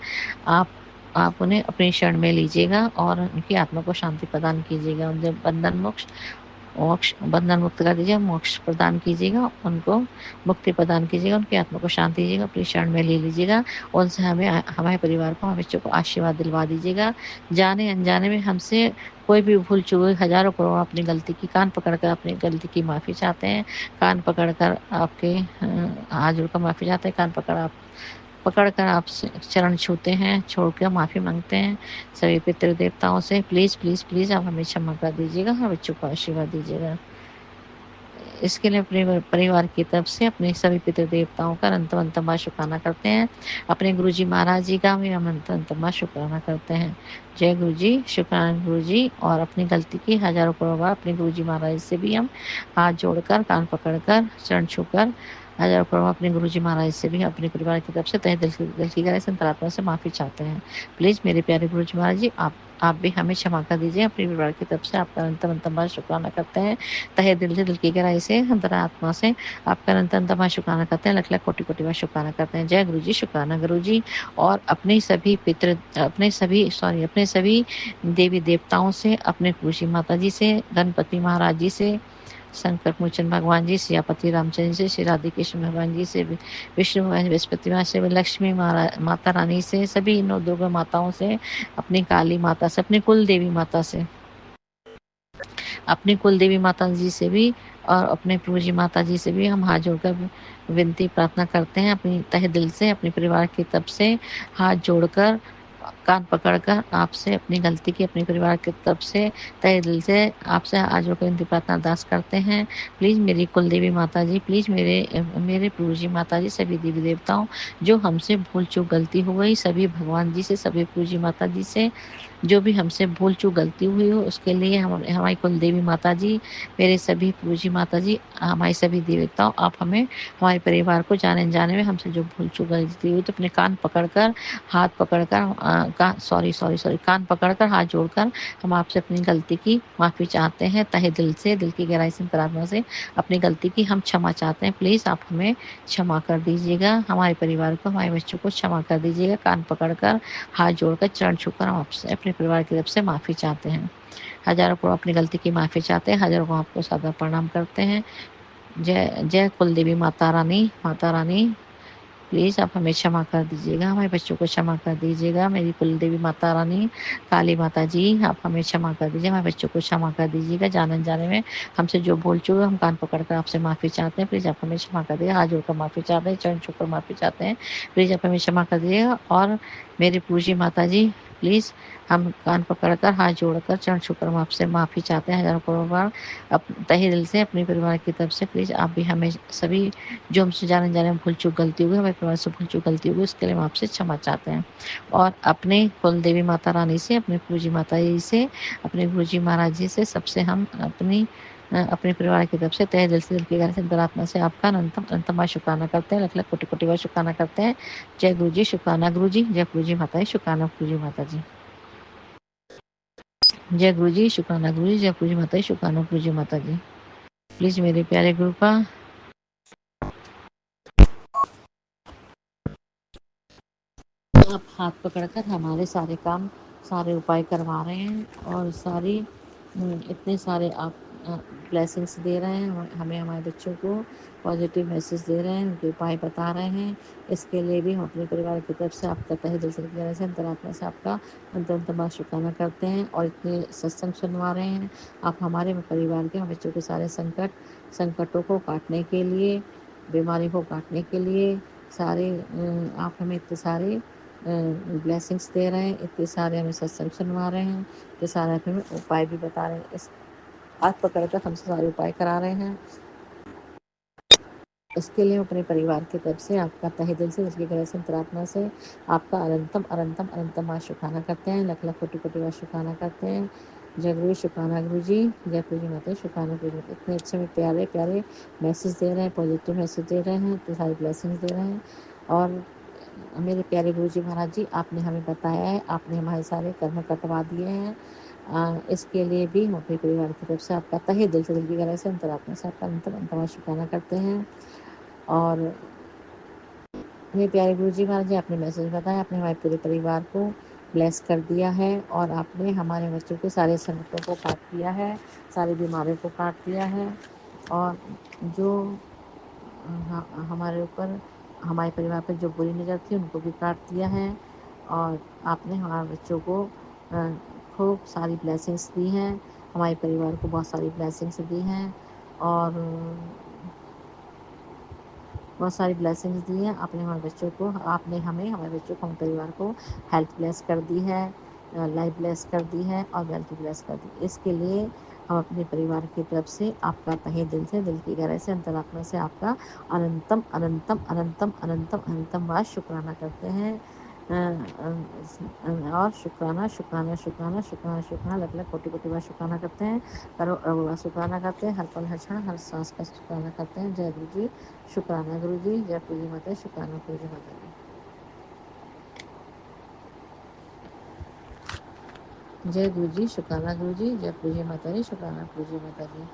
आप उन्हें अपनी शरण में लीजिएगा और उनकी आत्मा को शांति प्रदान कीजिएगा, उन्हें बंधन मुक्त कर दीजिएगा, मोक्ष प्रदान कीजिएगा, उनको मुक्ति प्रदान कीजिएगा, उनकी आत्मा को शांति दीजिएगा, अपनी शरण में ले लीजिएगा। उनसे हमारे परिवार को, हमारे बच्चों को आशीर्वाद दिलवा दीजिएगा। जाने अनजाने में हमसे कोई भी भूल चूक हुई, हजारों करोड़ अपनी गलती की, कान पकड़कर अपनी गलती की माफ़ी चाहते हैं, कान पकड़कर आपके हाथ जोड़कर माफ़ी चाहते हैं, कान पकड़कर आप चरण छूते हैं, छोड़कर माफ़ी मांगते हैं सभी पितृ देवताओं से। प्लीज़ प्लीज़ प्लीज़ आप हमें क्षमा कर दीजिएगा, हमारे बच्चों को आशीर्वाद दीजिएगा। इसके लिए अपने परिवार की तरफ से अपने सभी पितृ देवताओं का अनंतमा शुक्राना करते हैं। अपने गुरुजी महाराज जी का भी हम अनंतमा शुक्राना करते हैं। जय गुरुजी, शुक्राना गुरुजी। और अपनी गलती की हजारों करोड़ बार अपने गुरुजी महाराज से भी हम हाथ जोड़कर, कान पकड़कर, चरण छूकर हजारों करोड़ अपने गुरुजी महाराज से भी अपने परिवार की तरफ से तहे दिल की गहराई से अंतरात्मा से माफ़ी चाहते हैं। प्लीज़ मेरे प्यारे गुरुजी महाराज जी, आप भी हमें क्षमा कर दीजिए। अपने परिवार की तरफ से आपका अनंतम शुक्राना करते हैं, तहे दिल से, दिल की गहराई से, अंतरात्मा से आपका अनंतम शुक्राना करते हैं, लख कोटि कोटि बार शुक्राना करते हैं। जय गुरुजी, शुक्राना गुरुजी। और अपने सभी देवी देवताओं से, अपने गुरुजी माता जी से, गणपति महाराज जी से, संकट मोचन भगवान जी, सियापति रामचंद्र से, श्री राधे कृष्ण भगवान जी से, विष्णु भगवान, बृहस्पति माँ से, लक्ष्मी माता रानी से, सभी नौ दुर्गा माताओं से, अपनी काली माता से, अपनी कुल देवी माता से, अपनी कुल देवी माता जी से भी और अपने पूजी माता जी से भी हम हाथ जोड़कर विनती प्रार्थना करते हैं। अपनी तहे दिल से, अपने परिवार की तरफ से हाथ जोड़कर, कान पकड़कर आपसे अपनी गलती की, अपने परिवार की तरफ से तहे दिल से आपसे आज होकर विनती प्रार्थना अरदास करते हैं। प्लीज़ मेरी कुल देवी माता जी, प्लीज़ मेरे प्रभु जी माता जी, सभी देवी देवताओं जो हमसे भूल चूक गलती हो गई, सभी भगवान जी से, सभी प्रभु जी माता जी से जो भी हमसे भूल चूक गलती हुई हो, उसके लिए हमारी कुल देवी माता जी, मेरे सभी प्रभु जी माता जी, हमारी सभी देवताओं, आप हमें, हमारे परिवार को जाने अनजाने में हमसे जो भूल चूक गलती हुई तो अपने कान पकड़कर, हाथ पकड़कर, कान पकड़कर, हाथ जोड़कर हम आपसे अपनी गलती की माफ़ी चाहते हैं, तहे दिल से, दिल की गहराई से, अंतरात्मा से अपनी गलती की हम क्षमा चाहते हैं। प्लीज़ आप हमें क्षमा कर दीजिएगा, हमारे परिवार को, हमारे बच्चों को क्षमा कर दीजिएगा। कान पकड़कर, हाथ जोड़कर, चरण छूकर हम आपसे अपने परिवार की तरफ से माफ़ी चाहते हैं। हजारों को अपनी गलती की माफ़ी चाहते हैं, हजारों को आपको सादर प्रणाम करते हैं। जय जय कुल देवी माता रानी, प्लीज़ आप हमें क्षमा कर दीजिएगा, हमारे बच्चों को क्षमा कर दीजिएगा। मेरी कुल देवी माता रानी, काली माता जी, आप हमें क्षमा कर दीजिए, हमारे बच्चों को क्षमा कर दीजिएगा। जाने अनजाने में हमसे जो भूल चूक हम कान पकड़कर आपसे माफ़ी चाहते हैं, प्लीज़ आप हमें क्षमा कर दीजिए। हाथ जोड़कर माफ़ी चाहते हैं, चरण छूकर माफ़ी चाहते हैं, प्लीज़ आप हमें क्षमा कर दीजिएगा। और मेरी पूजी माता जी, प्लीज़ हम कान पकड़कर, हाथ जोड़कर, चरण छूकर हम आपसे माफ़ी चाहते हैं हजारों करोड़ बार तहे दिल से, अपने परिवार की तरफ से। प्लीज़ आप भी हमें सभी जो हमसे जाने अनजाने में भूल चूक गलती हुई, हमारे परिवार से भूल चूक गलती हुई, उसके लिए हम आपसे क्षमा चाहते हैं। और अपने कुल देवी माता रानी से, अपने पूजी माता जी से, अपने गुरुजी महाराज जी से, सबसे हम अपने परिवार की तरफ से तहे दिल से, दिल की गहराई से, अंतरात्मा से आपका अनंतम शुक्राना करते हैं, लख कोटि कोटि बार शुक्राना करते हैं। जय गुरु जी, शुक्राना गुरु जी। जय गुरु जी माता जी, शुक्राना गुरु जी माता जी। जय गुरु जी, शुक्राना गुरु जी। जय गुरु जी माता जी, शुक्राना गुरु जी माता जी। प्लीज़ मेरे प्यारे गुरु का आप हाथ पकड़कर हमारे सारे काम, सारे उपाय करवा रहे हैं और इतने सारे आप ब्लेसिंग्स दे रहे हैं हमें, हमारे बच्चों को पॉजिटिव मैसेज दे रहे हैं, उनके उपाय बता रहे हैं। इसके लिए भी हम अपने परिवार की तरफ से आपका तहे दिल से, अंतरात्मा से आपका अनंतम शुक्राना करते हैं। और इतने सत्संग सुनवा रहे हैं आप हमारे परिवार के, बच्चों के सारे संकटों को काटने के लिए, बीमारी को काटने के लिए, सारे आप हमें इतने सारे ब्लेसिंग्स दे रहे हैं, इतने सारे हमें सत्संग सुनवा रहे हैं, इतने सारे हमें उपाय भी बता रहे हैं, इस हाथ पकड़कर हमसे सारे उपाय करा रहे हैं। इसके लिए अपने परिवार की तरफ से आपका तहे दिल से, दिल की गहराई से, अंतरात्मा से आपका अनंतम अनंतम अनंतम बार शुक्राना करते हैं, लख लख कोटि कोटि बार शुक्राना करते हैं। जय गुरु शुक्राना गुरु जी, जय गुरु जी माता शुक्राना गुरु जी। इतने अच्छे में प्यारे प्यारे मैसेज दे रहे हैं, पॉजिटिव मैसेज दे रहे हैं, इतने सारे ब्लेसिंग्स दे रहे हैं। और मेरे प्यारे गुरु जी महाराज जी, आपने हमें बताया है, आपने हमारे सारे कर्म कटवा दिए हैं। इसके लिए भी हम अपने परिवार की तरफ से आपका तहे दिल से, दिल की गहराई से, अंतरात्मा से आपका अंतर अंतमा शुक्राना करते हैं। और मेरे प्यारे गुरु जी महाराज जी, आपने मैसेज बताया, आपने हमारे पूरे परिवार को ब्लेस कर दिया है और आपने हमारे बच्चों के सारे संकटों को काट दिया है, सारी बीमारियों को काट दिया है। और जो हमारे ऊपर, हमारे परिवार पर जो बुरी नज़र थी उनको भी काट दिया है। और आपने हमारे बच्चों को खूब सारी ब्लेसिंग्स दी हैं, हमारे परिवार को बहुत सारी ब्लेसिंग्स दी हैं और बहुत सारी ब्लेसिंग्स दी हैं। आपने हमारे बच्चों को, आपने हमें, हमारे बच्चों को, हमारे परिवार को हेल्थ ब्लेस कर दी है, लाइफ ब्लेस कर दी है और वेल्थ ब्लेस कर दी। इसके लिए हम अपने परिवार की तरफ से आपका तहे दिल से, दिल की गहराई से, अंतरात्मा से आपका अनंतम अनंतम अनंतम अनंतम अनंतम बार शुक्राना करते हैं। और शुक्राना शुक्राना शुक्राना शुक्राना शुक्राना लख लख कोटि कोटि बार शुक्राना करते हैं, करोड़ करोड़ बार शुक्राना करते हैं, हर पल हर क्षण हर सांस का शुक्राना करते हैं। जय गुरु जी, शुक्राना गुरु जी, जय पूजी माता, शुक्राना पूजी माता जी। जय गुरु जी, शुक्राना गुरु जी, जय पूजी माता जी, शुक्राना पूजी माता जी।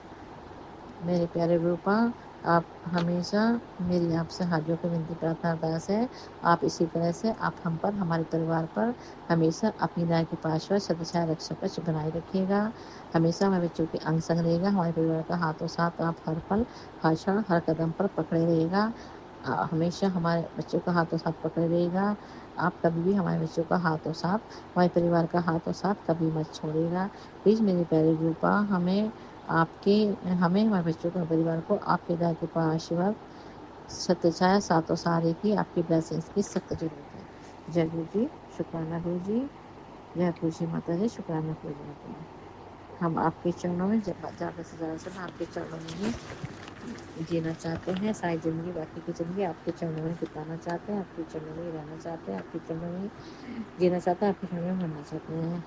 मेरे प्यारे गुरुपा, आप हमेशा, मेरी आपसे हाथ जोड़ कर विनती प्रार्थना अरदास है, आप इसी तरह से आप हम पर, हमारे परिवार पर हमेशा अपनी दया के पार्श्व सदस्या रक्षा कवच बनाए रखिएगा। हमेशा हमारे बच्चों के अंग संग रहेगा, हमारे परिवार का हाथों साथ आप हर पल हर क्षण हर कदम पर पकड़े रहेगा। हमेशा हमारे बच्चों का हाथों साथ पकड़े रहेगा। आप कभी भी हमारे बच्चों का हाथों साथ, हमारे परिवार का हाथों साथ कभी मत छोड़िएगा। प्लीज़ मेरे प्यारे गुरुपा, हमें हमारे बच्चों को, परिवार को आपके दया कृपा आशीर्वाद सत्य छाया सातों सारे की, आपकी ब्लेसिंग्स की सख्त जरूरत है। जय गुरु जी, शुक्राना गुरु जी, जय पूजी माता जी, शुक्राना पूजी माता जी। हम आपके चरणों में ज़्यादा से ज़्यादा समय आपके चरणों में ही जीना चाहते हैं, सारी ज़िंदगी, बाकी की ज़िंदगी आपके चरणों में बिताना चाहते हैं, आपके चरणों में ही रहना चाहते हैं, आपके चरणों में ही जीना चाहते हैं, आपके चरणों में मरना चाहते हैं,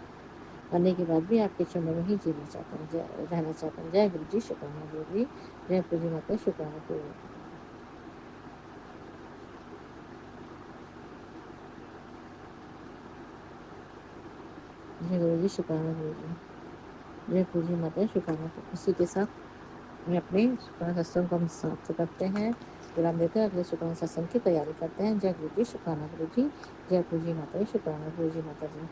मरने के बाद भी आपके चरणों में ही जीना चाहते हैं, रहना चाहते हैं। जय गुरु जी, शुक्राना गुरु जी, जय पूजी माता, शुक्राना पूजी माता। जय गुरु जी, शुक्राना गुरु जी, जय पूजी माता, शुक्राना। इसी के साथ में अपने शुक्राना सत्संग को हम समाप्त करते हैं, विराम देते हैं, अगले शुक्राना सत्संग की तैयारी करते हैं। जय गुरु जी, शुक्राना गुरु जी, जय पूजी माता, शुक्राना गुरु जी माता जी।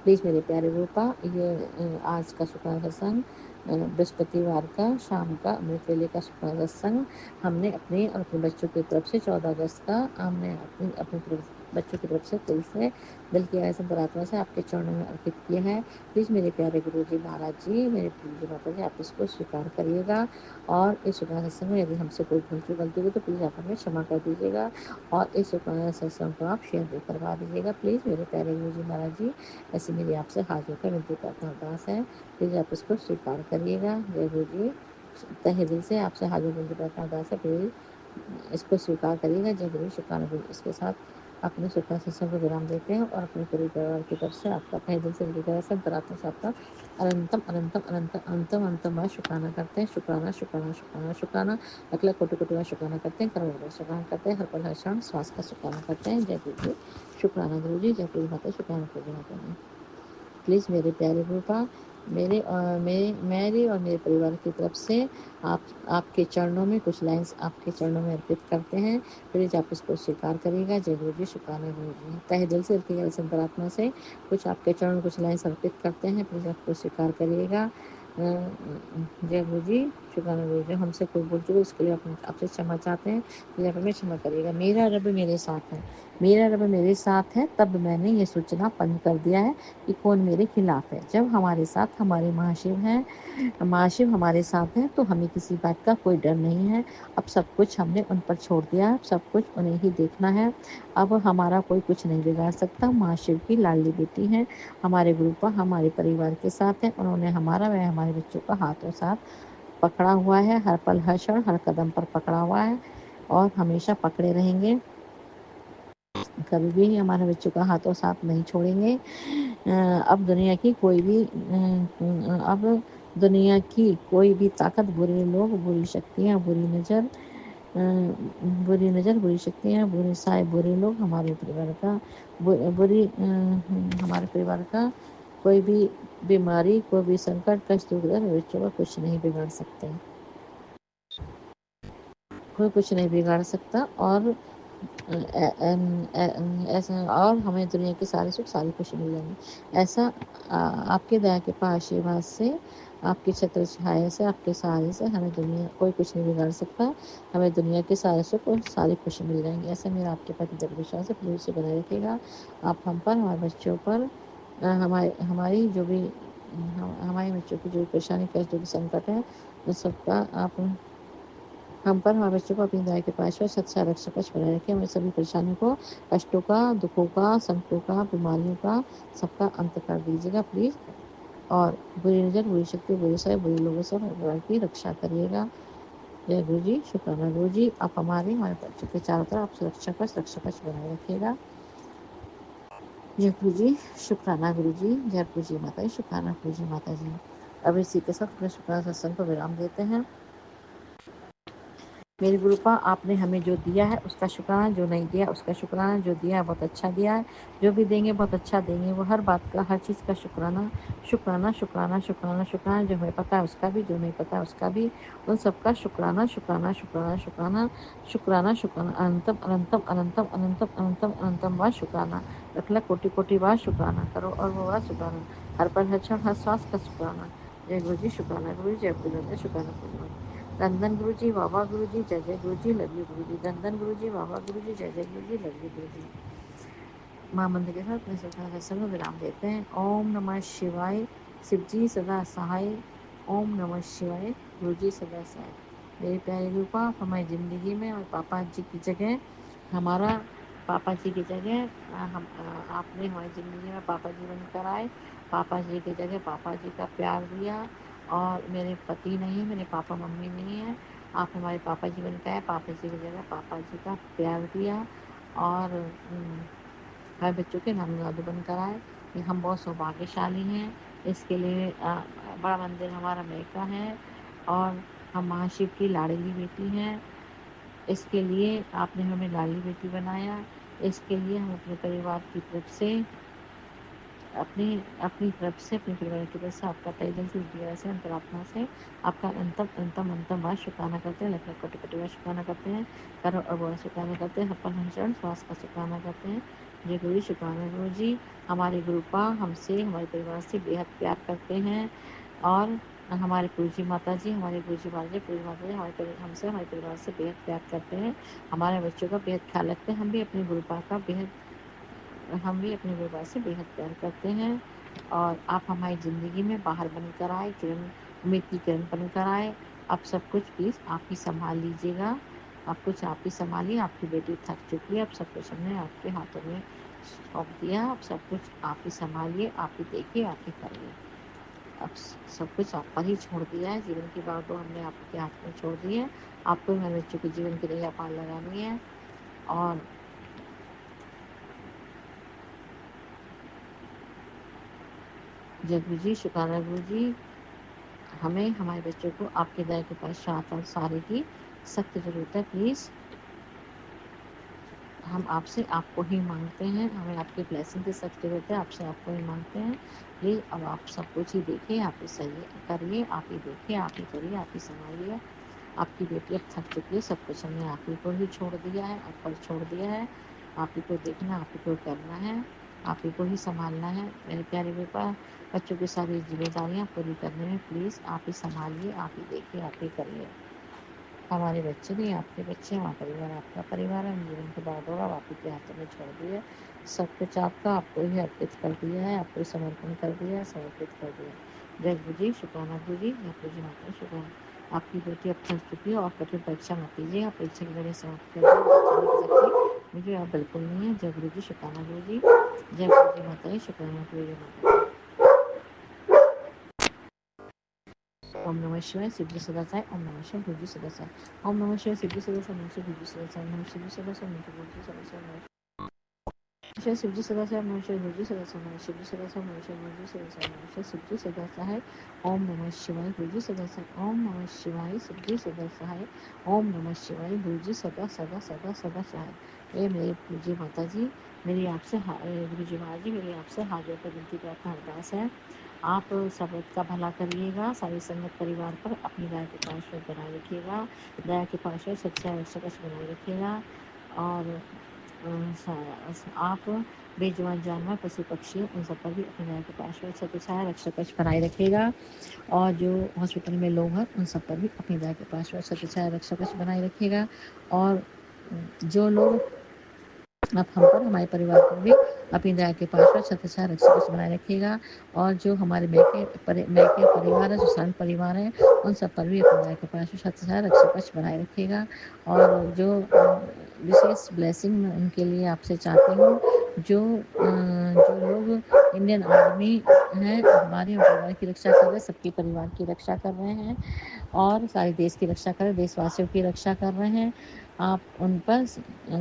प्लीज़ मेरे प्यारे रूपा, ये आज का शुक्राना सत्संग बृहस्पतिवार का शाम का अमृत वेले का शुक्राना सत्संग हमने अपने और अपने बच्चों की तरफ से 14 अगस्त का हमने अपने बच्चों की तरफ से दिल की गहराई से, अंतरात्मा से आपके चरणों में अर्पित किया है। प्लीज़ मेरे प्यारे गुरु जी महाराज जी, मेरे गुरु जी माता जी, आप इसको स्वीकार करिएगा और इस शुक्राना सत्संग में यदि हमसे कोई भूल चूक गलती हुई तो प्लीज़ आप हमें क्षमा कर दीजिएगा और इस शुक्राना सत्संग को आप शेयर भी करवा दीजिएगा। प्लीज़ मेरे प्यारे गुरु जी महाराज जी, ऐसी मेरी आपसे हाथ जोड़कर विनती प्रार्थना अरदास है, प्लीज़ आप इसको स्वीकार करिएगा। जय गुरु जी, तहे दिल से आपसे हाथ जोड़ विनती प्रार्थना अरदास है, प्लीज़ इसको स्वीकार करिएगा। जय गुरु, शुक्राना गुरु। इसके साथ अपने शुक्राना सत्संग को विराम देते हैं और अपने पूरे परिवार की तरफ से आपका तहे दिल से, दिल की तरफ से, अंतरात्मा से आपका अनंतम अनंतम अनंतम अनंतम अनंतम बार शुक्राना करते हैं। शुक्राना शुक्राना शुक्राना शुक्राना, लख लख कोटि कोटि बार शुक्राना करते हैं, करोड़ों बार शुक्राना करते हैं, हर पल हर क्षण श्वास का शुक्राना करते हैं। जय गुरु जी, शुक्राना गुरु जी, जय पूरी माता, शुक्राना पूरी माता जी। प्लीज़ मेरे प्यारे रूपा, मेरे और मेरे परिवार की तरफ से आपके चरणों में कुछ लाइन्स आपके चरणों में अर्पित करते हैं, प्लीज़ आप इसको स्वीकार करिएगा। जय गुरु जी, शुक्राना गुरु जी। तहे दिल से, दिल की गहराई से, अंतरात्मा से कुछ आपके चरणों में कुछ लाइन्स अर्पित करते हैं, प्लीज़ आपको स्वीकार करिएगा। जय गुरु जी, शुक्राना गुरु जी। हमसे कोई भूल चूक उसके लिए आपसे क्षमा चाहते हैं, प्लीज़ आप हमें क्षमा करिएगा। मेरा रब मेरे साथ है, मेरा रब मेरे साथ है, तब मैंने ये सोचना बंद कर दिया है कि कौन मेरे खिलाफ है। जब हमारे साथ हमारे महाशिव हैं, महाशिव हमारे साथ हैं, तो हमें किसी बात का कोई डर नहीं है। अब सब कुछ हमने उन पर छोड़ दिया है, सब कुछ उन्हें ही देखना है। अब हमारा कोई कुछ नहीं बिगाड़ सकता। महाशिव की लाडली बेटी हैं, हमारे गुरुपा हमारे परिवार के साथ हैं, उन्होंने हमारा व हमारे बच्चों का हाथों साथ पकड़ा हुआ है, हर पल हर क्षण हर कदम पर पकड़ा हुआ है और हमेशा पकड़े रहेंगे। कभी भी हमारे बच्चों का हाथों साथ नहीं छोड़ेंगे। अब दुनिया की कोई भी ताकत, बुरे लोग, बुरी शक्तियाँ, बुरी नज़र, बुरी शक्तियाँ, बुरे साए, बुरे लोग हमारे परिवार का कोई भी बीमारी, कोई भी संकट, कष्ट, दुख, बच्चों का कुछ नहीं बिगाड़ सकते। कोई कुछ नहीं बिगाड़ सकता और ऐसा, और हमें दुनिया के सारे सुख, सारी खुशी मिल जाएंगी। ऐसा आपके दया के पास आशीर्वाद से, आपकी छत्र छाया से, आपके सहारे से हमें दुनिया कोई कुछ नहीं बिगाड़ सकता। हमें दुनिया के सारे सुख और सारी खुशी मिल जाएंगी। ऐसा मेरा आपके प्रति दृढ़ विश्वास है। प्लीज से बनाए रखिएगा। आप हम पर, हमारे बच्चों पर, हमारी जो भी हमारे बच्चों की जो भी परेशानी, कष्ट, जो भी संकट है, उस सबका आप हम पर, हमारे बच्चों को अपनी दया के पास सच्चा रक्षा कवच बनाए रखें। हमें सभी परेशानियों को, कष्टों का, दुखों का, संकटों का, बीमारियों का सबका अंत कर दीजिएगा प्लीज़। और बुरी नज़र, बुरी शक्ति, बुरे साए, बुरे लोगों से परिवार की रक्षा करिएगा। जय गुरु जी, शुक्राना गुरु जी। आप हमारे बच्चों के चारों तरफ आप रक्षा कवच बनाए रखिएगा। जय गुरु जी, शुक्राना गुरु जी। जय गुरु जी माता जी, शुक्राना गुरु जी माता जी। अब इसी के साथ अपने शुक्राना सत्संग को विराम देते हैं। मेरे गुरुपा, आपने हमें जो दिया है उसका शुक्राना, जो नहीं दिया उसका शुक्राना, जो दिया है बहुत अच्छा दिया है, जो भी देंगे बहुत अच्छा देंगे। वो हर बात का, हर चीज़ का शुक्राना शुक्राना शुक्राना शुक्राना शुक्राना। जो हमें पता है उसका भी, जो नहीं पता है उसका भी, उन सबका शुक्राना शुक्राना शुक्राना शुक्राना शुक्राना शुक्राना। अनंतम अनंतम अनंतम अनंतम अनंतम अनंतम बार शुक्राना। लख लख कोटि कोटि बार शुक्राना करो और वो बार शुक्राना। हर पल हर क्षण हर श्वास का शुक्राना। जय गुरु जी, शुक्राना गुरु जी। जय गुरु, शुक्राना गुरु जी। धन गुरु जी, बाबा गुरु जी, जय जय गुरु जी, लव यू गुरु जी। धन गुरु जी, बाबा गुरु जी, जय जय गुरु जी, लव यू गुरु जी। माँ मंदिर के साथ अपने सत्संग को विराम देते हैं। ओम नमः शिवाय, शिव जी सदा सहाय। ओम नमः शिवाय, गुरु जी सदा सहाय। मेरे प्यारे रूपा, आप हमारी ज़िंदगी में और पापा जी की जगह, हमारा पापा जी की जगह आपने हमारी ज़िंदगी में पापा जी बनकर आए। पापा जी की जगह पापा जी का प्यार दिया। और मेरे पति नहीं, मेरे पापा मम्मी नहीं है, आप हमारे पापा जी बनकर आए। पापा जी की जगह पापा जी का प्यार दिया और हमारे बच्चों के नाम दादू बनकर आए। कि हम बहुत सौभाग्यशाली हैं। इसके लिए बड़ा मंदिर हमारा अमेरिका है और हम महाशिव की लाडली बेटी हैं। इसके लिए आपने हमें लाडली बेटी बनाया। इसके लिए हम अपने परिवार की तरफ से, अपनी तरफ से, अपने परिवार की तरफ से आपका तहे दिल से, दिया से, अंतरात्मा से आपका अंतम बार शुक्राना करते हैं। लख लख कोटि कोटि बार शुक्राना करते हैं। करो और बोला शुक्राना करते हैं। अपन हंसण श्वास का शुक्राना करते हैं। जय गुरु, शुक्राना गुरु जी। हमारे गुरुपा हमसे, हमारे परिवार से बेहद प्यार करते हैं और हमारे गुरु जी माता जी, हमारे गुरु जी माता जी, पूरी माता जी हमसे, हमारे परिवार से बेहद प्यार करते हैं। हमारे बच्चों का बेहद ख्याल रखते हैं। हम भी अपने गुरुपा अपने परिवार से बेहद प्यार करते हैं। और आप हमारी ज़िंदगी में बाहर बनकर आए, किरण, उम्मीद की किरण बनकर आए। अब सब कुछ प्लीज़ आप ही संभाल लीजिएगा। अब कुछ आप ही संभालिए। आपकी बेटी थक चुकी है, अब सब कुछ हमने आपके हाथों में सौंप दिया। अब सब कुछ आप ही संभालिए, आप ही देखिए, आप ही करिए। अब सब कुछ आप पर ही छोड़ दिया है। जीवन की बागडोर हमने आपके हाथ में छोड़ दी है। आपको हमारे बच्चों के जीवन की नैया पार लगानी है। और जय गुरु जी, शुक्राना गुरु जी। हमें, हमारे बच्चों को आपके दया के पास सहारे की सख्त ज़रूरत है। प्लीज़ हम आपसे आपको ही मांगते हैं। हमें आपकी ब्लेसिंग की सख्त ज़रूरत है। आपसे आपको ही मांगते हैं। प्लीज़ अब आप सब कुछ ही देखिए, आप ही सही करिए, आप ही देखिए, आप ही करिए, आप ही संभालिए। आपकी बेटी अब थक चुकी है। सब कुछ हमने आप ही को ही छोड़ दिया है, आप पर छोड़ दिया है। आप ही को देखना, आप ही को करना है, आप ही को ही संभालना है। मेरे प्यारे बेटा, बच्चों की सारी जिम्मेदारियाँ पूरी करने में प्लीज़ आप ही संभालिए, आप ही देखिए, आप ही करिए। हमारे बच्चे नहीं, आपके बच्चे, हमारा परिवार आपका परिवार है। हम जीवन के बागडोर आप ही के हाथों में छोड़ दिए। सब कुछ आपका, आपको ही अर्पित कर दिया है, आपको ही समर्पण कर दिया है, समर्पित कर दिया। जय गुरु जी, शुक्राना गुरु जी। जय गुरु जी माता, शुक्राना। आपकी बेटी अब थक चुकी है और कठिन परीक्षा मत कीजिए। आप परीक्षा की लड़ाई समाप्त कर दीजिए। मुझे आप बिल्कुल नहीं है। जय गुरु जी, शुक्राना गुरु जी। जय गुरु जी माता, शुक्राना गुरु जी माता। ओम नमः शिवाय शिवजी सदा साई। ओम नमः शिवाय गुरुजी सदा साई। ओम नमः शिवाय शिवजी सदा साई। नमः शिवाय गुरुजी सदा साई। नमः शिवजी सदा साई। नमः गुरुजी सदा साई। नमः शिवजी सदा साई। नमः शिवाय गुरुजी सदा साई। नमः शिवजी सदा साई। नमः शिवाय गुरुजी सदा साई। नमः शिवाय शिवजी सदा साई। ओम नमः शिवाय गुरुजी सदा साई। ओम नमः शिवाय शिवजी सदा साई। ओम नमः शिवाय गुरुजी सदा सदा सदा सदा साई। ये मेरे गुरुजी माता जी, मेरी आपसे गुरुजी महाराज जी, मेरी आपसे हाथ जोड़कर विनती प्रार्थना अरदास है। आप सबका भला करिएगा, सारी संगत परिवार पर अपनी दया के पार्श्व बनाए रखिएगा, दया के पार्श्व सच्चाई रक्षकश बनाए रखिएगा। और आप बेजुबान जानवर, पशु पक्षी, उन सब पर भी अपनी दया के पार्श्व सच्चाई रक्षकश बनाए रखिएगा। और जो हॉस्पिटल में लोग हैं उन सब पर भी अपनी दया के पार्श्व सच्चाई रक्षकश बनाए रखिएगा। और जो लोग आप हम पर, हमारे परिवार पर भी अपनी दया के पास सतसा रक्षक बनाए रखिएगा। और जो हमारे मैके परिवार है, जो शांत परिवार है, उन सब पर भी अपनी दया के पास सतसा रक्षक बनाए रखिएगा। और जो विशेष ब्लेसिंग मैं उनके लिए आपसे चाहती हूँ, जो लोग इंडियन आर्मी हैं, हमारे परिवार की रक्षा कर रहे हैं, सबके परिवार की रक्षा कर रहे हैं और सारे देश की रक्षा कर रहे हैं, देशवासियों की रक्षा कर रहे हैं। आप उन पर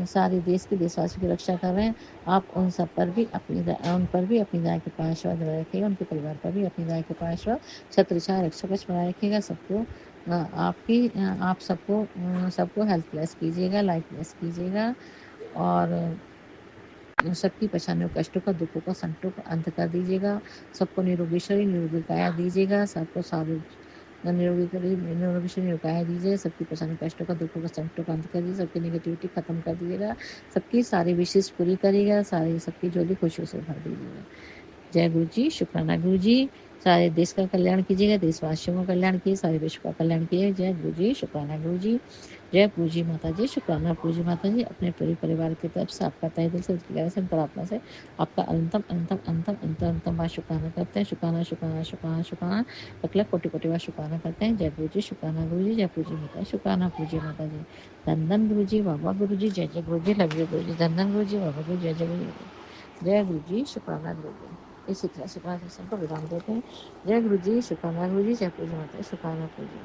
सारे देश के देशवासियों की रक्षा कर रहे हैं। आप उन सब पर भी अपनी दया के पार्श्व बनाए रखिएगा। उनके परिवार पर भी अपनी दया के पार्श्व छत्रछाया रक्षकवच बनाए रखिएगा। सबको आप सबको हेल्पलेस कीजिएगा, लाइफलेस कीजिएगा। और सबकी परेशानियों, कष्टों का, दुखों का, संकटों का अंत कर दीजिएगा। सबको निरोगी शरीर, निरोगी काया दीजिएगा। सबको निरोगी शरीर काया दीजिए। सबकी परेशानी, कष्टों का, दुखों का, संकटों का अंत कर दीजिए। सबकी नेगेटिविटी खत्म कर दीजिएगा। सबकी सारी विशेष पूरी करिएगा। सबकी झोली खुशियों से भर दीजिएगा। जय गुरु जी, शुक्राना गुरु जी। सारे देश का कल्याण कीजिएगा, देशवासियों का कल्याण कीजिए, सारे विश्व का कल्याण कीजिए। जय गुरु जी, शुक्राना गुरु जी। जय गुरु जी माता जी, शुक्राना गुरु जी माता जी। अपने पूरे परिवार की तरफ से आपका तहे दिल से, गहरे से, अंतरात्मा से आपका अनंतम अनंतम अनंतम अनंतम अनंतम बार शुक्राना करते हैं। शुक्राना शुक्राना शुक्राना शुक्राना अगला कोटि कोटि बार शुक्राना करते हैं। जय गुरु जी, शुक्राना गुरु जी। जय गुरु जी माता, शुक्राना गुरु जी माता जी। धन गुरु जी, बाबा गुरु जी, जय जय गुरु जी, लव यू गुरु जी। धन गुरु जी, बाबा गुरु, जय जय गुरु जी। जय गुरु जी, शुक्राना गुरु जी। इसी तरह शुक्राना सत्संग को विराम देते हैं। जय गुरु जी, शुक्राना गुरु जी। जय गुरु जी माता, शुक्राना गुरु जी।